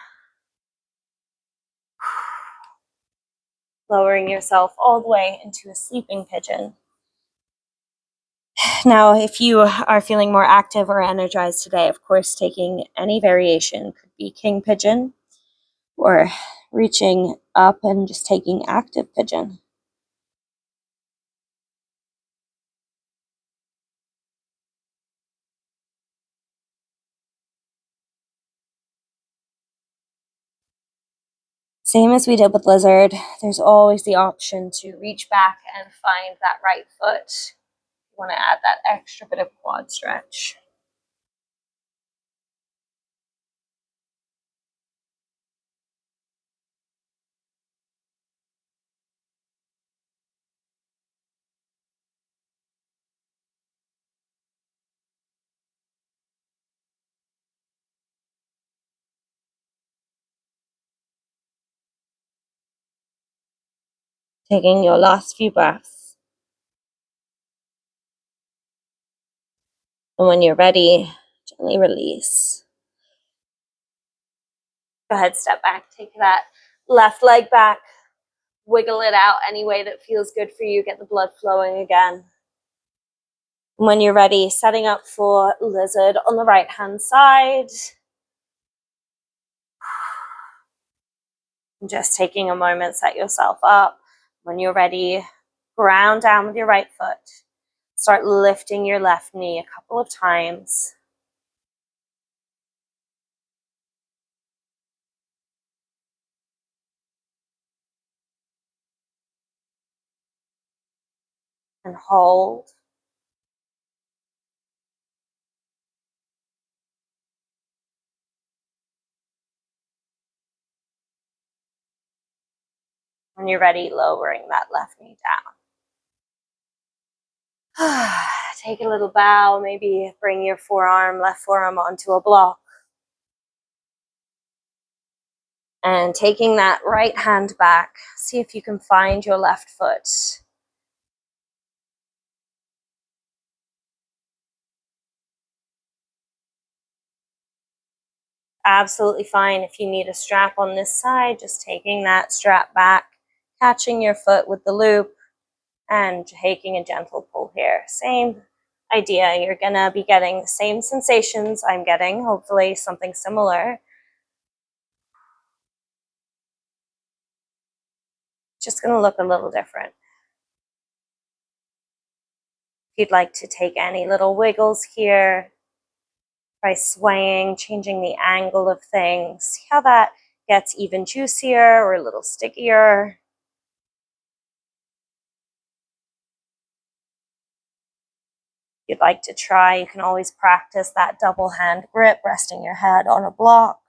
Lowering yourself all the way into a sleeping pigeon. Now, if you are feeling more active or energized today, of course, taking any variation could be king pigeon or reaching up and just taking active pigeon. Same as we did with lizard, there's always the option to reach back and find that right foot. You want to add that extra bit of quad stretch. Taking your last few breaths. And when you're ready, gently release. Go ahead, step back, take that left leg back, wiggle it out any way that feels good for you, get the blood flowing again. And when you're ready, setting up for lizard on the right hand side. And just taking a moment, set yourself up. When you're ready, ground down with your right foot. Start lifting your left knee a couple of times. And hold. When you're ready, lowering that left knee down. Take a little bow, maybe bring your left forearm onto a block. And taking that right hand back, see if you can find your left foot. Absolutely fine if you need a strap on this side, just taking that strap back, catching your foot with the loop, and taking a gentle pull here. Same idea, you're gonna be getting the same sensations I'm getting, hopefully something similar. Just gonna look a little different. If you'd like to take any little wiggles here, by swaying, changing the angle of things, see how that gets even juicier or a little stickier. If you'd like to try, you can always practice that double hand grip, resting your head on a block.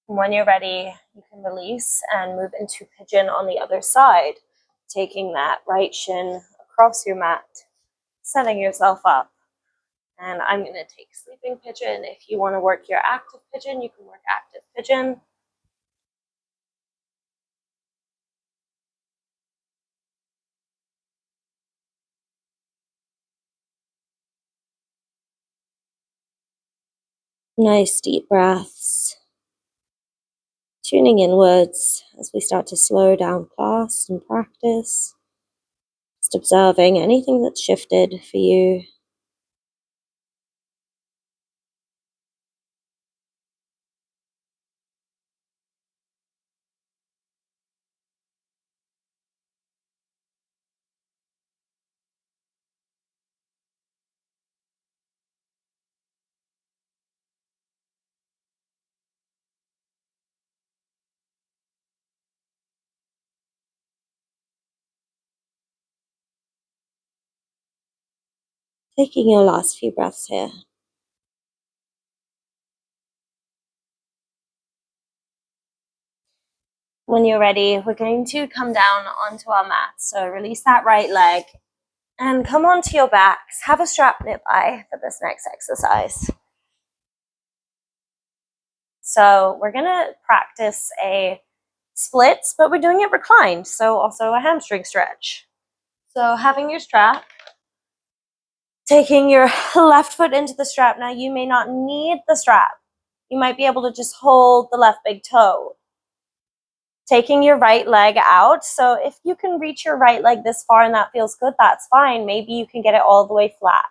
And when you're ready, you can release and move into pigeon on the other side, taking that right shin across your mat, setting yourself up. And I'm going to take sleeping pigeon. If you want to work your active pigeon, you can work active pigeon. Nice deep breaths. Tuning inwards as we start to slow down class and practice. Just observing anything that's shifted for you. Taking your last few breaths here. When you're ready, we're going to come down onto our mat. So release that right leg and come onto your backs. Have a strap nearby for this next exercise. So we're going to practice a splits, but we're doing it reclined. So also a hamstring stretch. So having your strap, taking your left foot into the strap. Now you may not need the strap. You might be able to just hold the left big toe. Taking your right leg out. So if you can reach your right leg this far and that feels good, that's fine. Maybe you can get it all the way flat.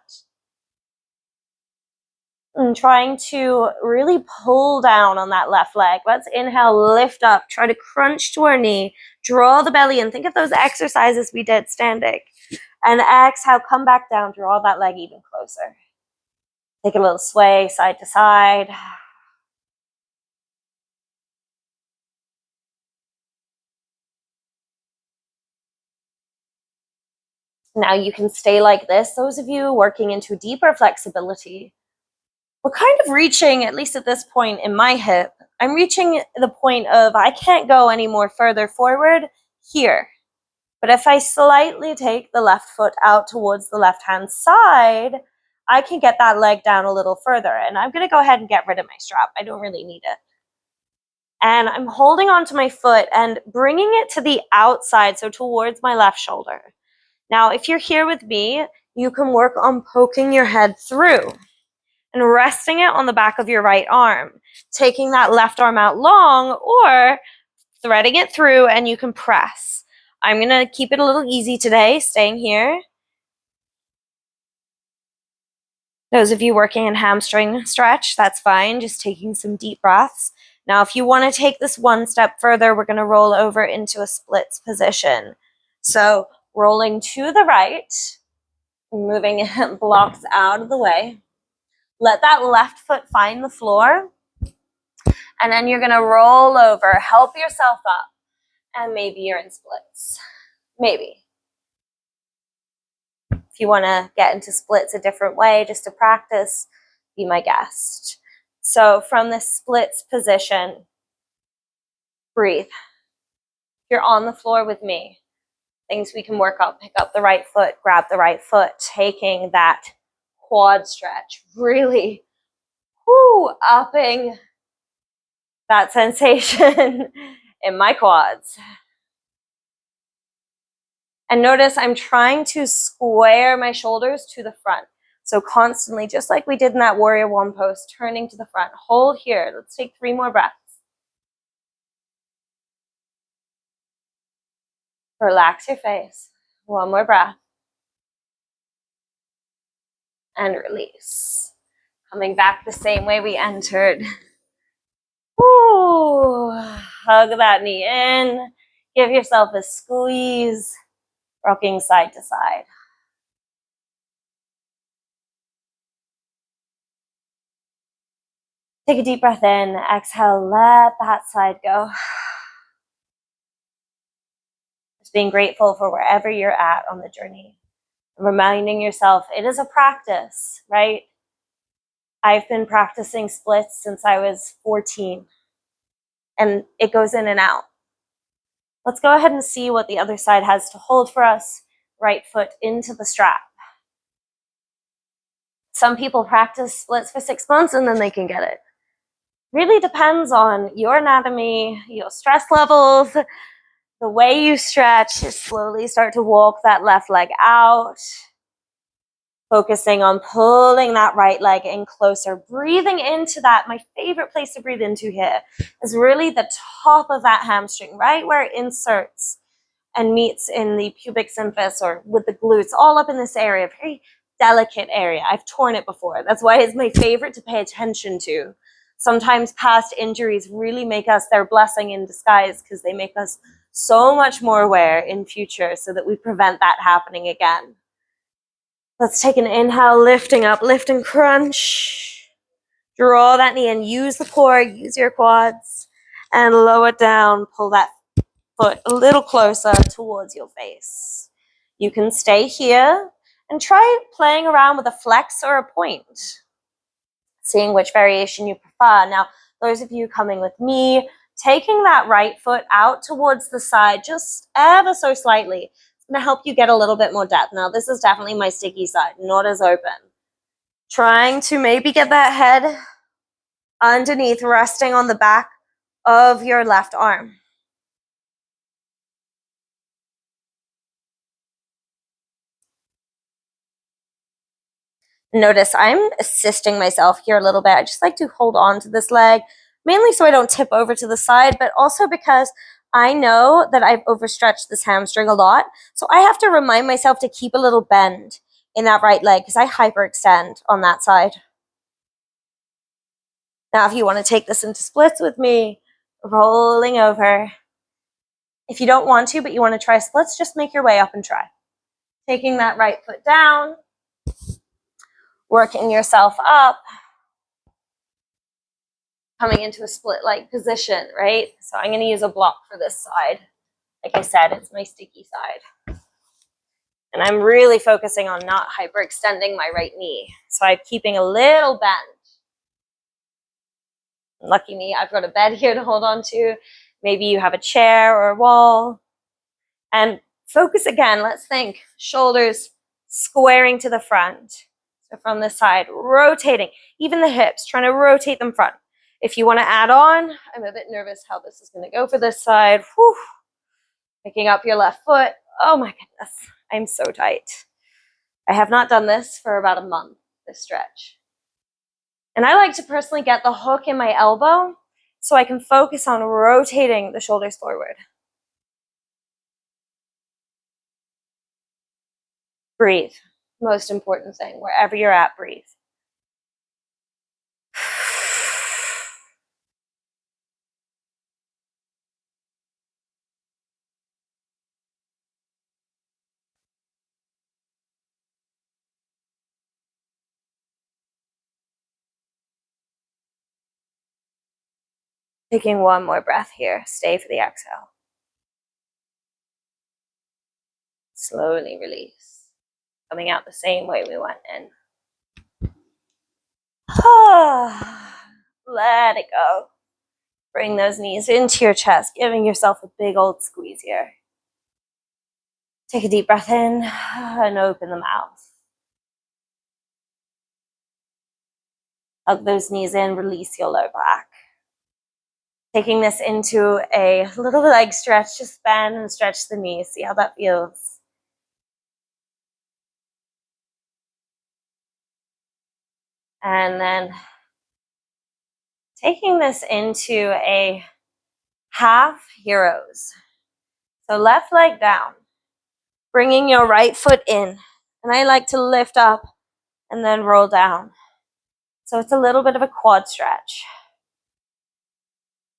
And trying to really pull down on that left leg. Let's inhale, lift up, try to crunch to our knee, draw the belly in. Think of those exercises we did standing. And exhale, come back down, draw that leg even closer. Take a little sway side to side. Now you can stay like this. Those of you working into deeper flexibility, we're kind of reaching, at least at this point in my hip, I'm reaching the point of I can't go any more further forward here. But if I slightly take the left foot out towards the left-hand side, I can get that leg down a little further. And I'm going to go ahead and get rid of my strap. I don't really need it. And I'm holding onto my foot and bringing it to the outside, so towards my left shoulder. Now, if you're here with me, you can work on poking your head through and resting it on the back of your right arm, taking that left arm out long or threading it through, and you can press. I'm going to keep it a little easy today, staying here. Those of you working in hamstring stretch, that's fine, just taking some deep breaths. Now, if you want to take this one step further, we're going to roll over into a splits position. So rolling to the right, moving blocks out of the way. Let that left foot find the floor. And then you're going to roll over, help yourself up. And maybe you're in splits. Maybe. If you want to get into splits a different way, just to practice, be my guest. So from this splits position, breathe. You're on the floor with me. Things we can work on. Pick up the right foot, grab the right foot, taking that quad stretch, really upping that sensation in my quads. And notice I'm trying to square my shoulders to the front. So constantly, just like we did in that warrior one pose, turning to the front. Hold here. Let's take 3 more breaths. Relax your face. 1 more breath. And release. Coming back the same way we entered. Ooh, hug that knee in. Give yourself a squeeze. Rocking side to side. Take a deep breath in. Exhale, let that side go. Just being grateful for wherever you're at on the journey. Reminding yourself, it is a practice, right? I've been practicing splits since I was 14. And it goes in and out. Let's go ahead and see what the other side has to hold for us. Right foot into the strap. Some people practice splits for 6 months and then they can get it. Really depends on your anatomy, your stress levels, the way you stretch. You slowly start to walk that left leg out. Focusing on pulling that right leg in closer. Breathing into that. My favorite place to breathe into here is really the top of that hamstring, right where it inserts and meets in the pubic symphysis or with the glutes, all up in this area. Very delicate area. I've torn it before. That's why it's my favorite to pay attention to. Sometimes past injuries really make us their blessing in disguise because they make us so much more aware in future so that we prevent that happening again. Let's take an inhale, lifting up, lift and crunch. Draw that knee and use the core, use your quads, and lower it down. Pull that foot a little closer towards your face. You can stay here, And try playing around with a flex or a point, seeing which variation you prefer. Now, those of you coming with me, taking that right foot out towards the side, just ever so slightly, it's going to help you get a little bit more depth. Now, this is definitely my sticky side, not as open. Trying to maybe get that head underneath, resting on the back of your left arm. Notice I'm assisting myself here a little bit. I just like to hold on to this leg, mainly so I don't tip over to the side, but also because I know that I've overstretched this hamstring a lot. So I have to remind myself to keep a little bend in that right leg because I hyperextend on that side. Now, if you want to take this into splits with me, rolling over. If you don't want to, but you want to try splits, just make your way up and try. Taking that right foot down, working yourself up, coming into a split-like position, right? So I'm going to use a block for this side. Like I said, it's my sticky side. And I'm really focusing on not hyperextending my right knee. So I'm keeping a little bend. Lucky me, I've got a bed here to hold on to. Maybe you have a chair or a wall. And focus again, let's think. Shoulders squaring to the front. So from the side, rotating. Even the hips, trying to rotate them front. If you want to add on, I'm a bit nervous how this is going to go for this side. Whew. Picking up your left foot. Oh my goodness, I'm so tight. I have not done this for about a month, this stretch. And I like to personally get the hook in my elbow so I can focus on rotating the shoulders forward. Breathe. Most important thing. Wherever you're at, breathe. Taking one more breath here. Stay for the exhale. Slowly release. Coming out the same way we went in. Let it go. Bring those knees into your chest, giving yourself a big old squeeze here. Take a deep breath in and open the mouth. Hug those knees in, release your low back. Taking this into a little leg stretch, just bend and stretch the knees. See how that feels. And then taking this into a half heroes. So left leg down, bringing your right foot in. And I like to lift up and then roll down. So it's a little bit of a quad stretch.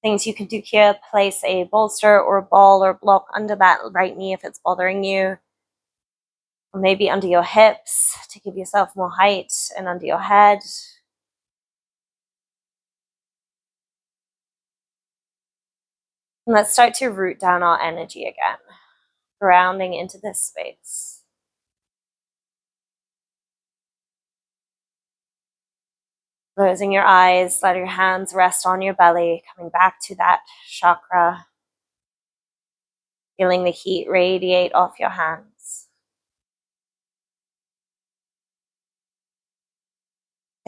Things you can do here, place a bolster or a ball or block under that right knee if it's bothering you. Or maybe under your hips to give yourself more height, and under your head. And let's start to root down our energy again, grounding into this space. Closing your eyes, let your hands rest on your belly, coming back to that chakra. Feeling the heat radiate off your hands.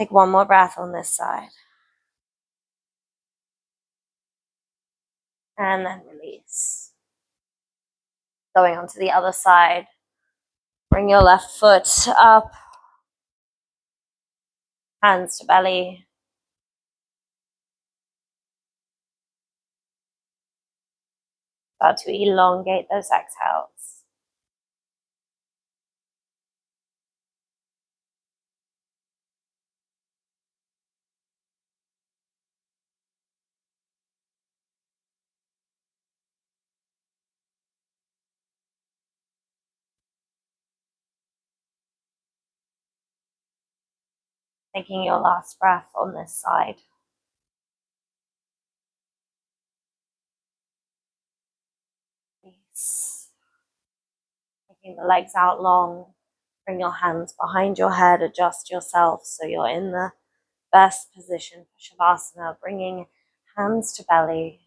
Take one more breath on this side. And then release. Going on to the other side. Bring your left foot up. Hands to belly. Start to elongate those exhales. Taking your last breath on this side. Release. Taking the legs out long. Bring your hands behind your head, adjust yourself so you're in the best position for Shavasana, bringing hands to belly.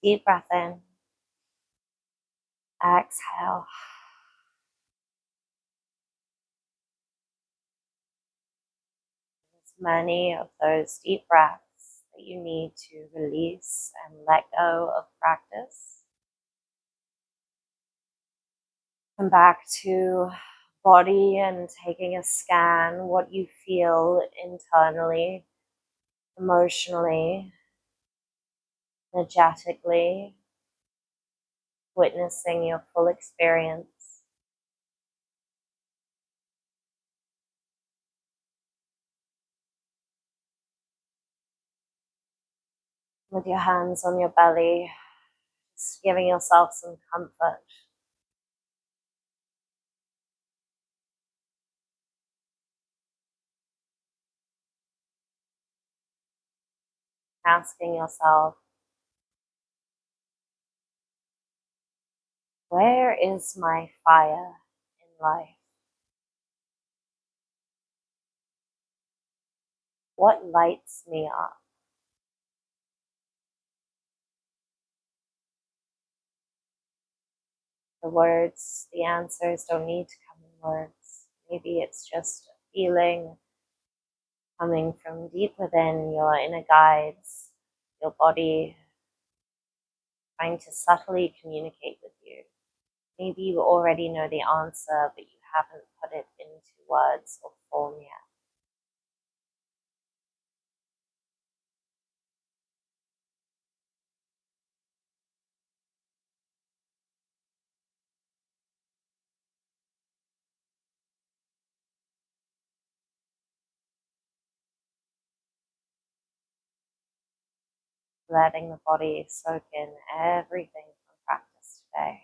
Deep breath in. Exhale. As many of those deep breaths that you need to release and let go of practice. Come back to body and taking a scan, what you feel internally, emotionally, energetically, witnessing your full experience. With your hands on your belly, just giving yourself some comfort. Asking yourself, where is my fire in life? What lights me up? The words, the answers don't need to come in words. Maybe it's just a feeling coming from deep within your inner guides, your body trying to subtly communicate with you. Maybe you already know the answer, but you haven't put it into words or form yet. Letting the body soak in everything from practice today.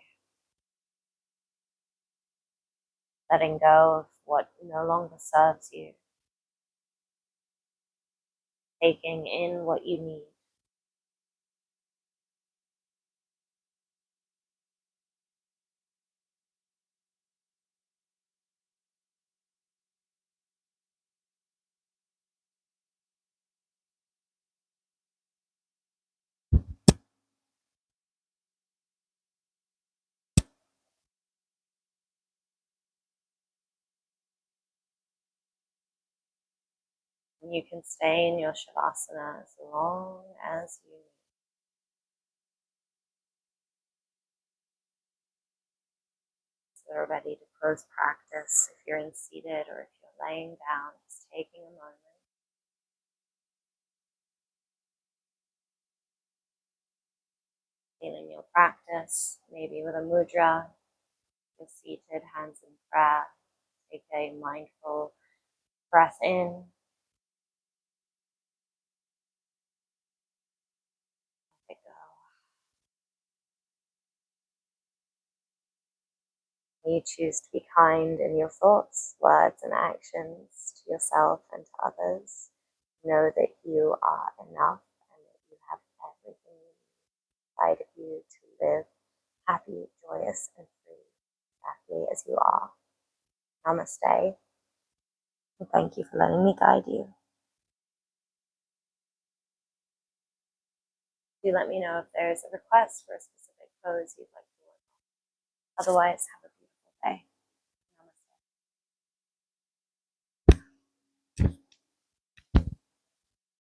Letting go of what no longer serves you. Taking in what you need. And you can stay in your Shavasana as long as you need. So you're ready to close practice. If you're in seated or if you're laying down, just taking a moment. Feeling your practice, maybe with a mudra. You're seated, hands in prayer. Take a mindful breath in. Let it go. You choose to be kind in your thoughts, words, and actions to yourself and to others. Know that you are enough and that you have everything inside of you to live happy, joyous, and free, exactly as you are. Namaste. And thank you for letting me guide you. Do let me know if there's a request for a specific pose you'd like to work on. Otherwise, have a beautiful day.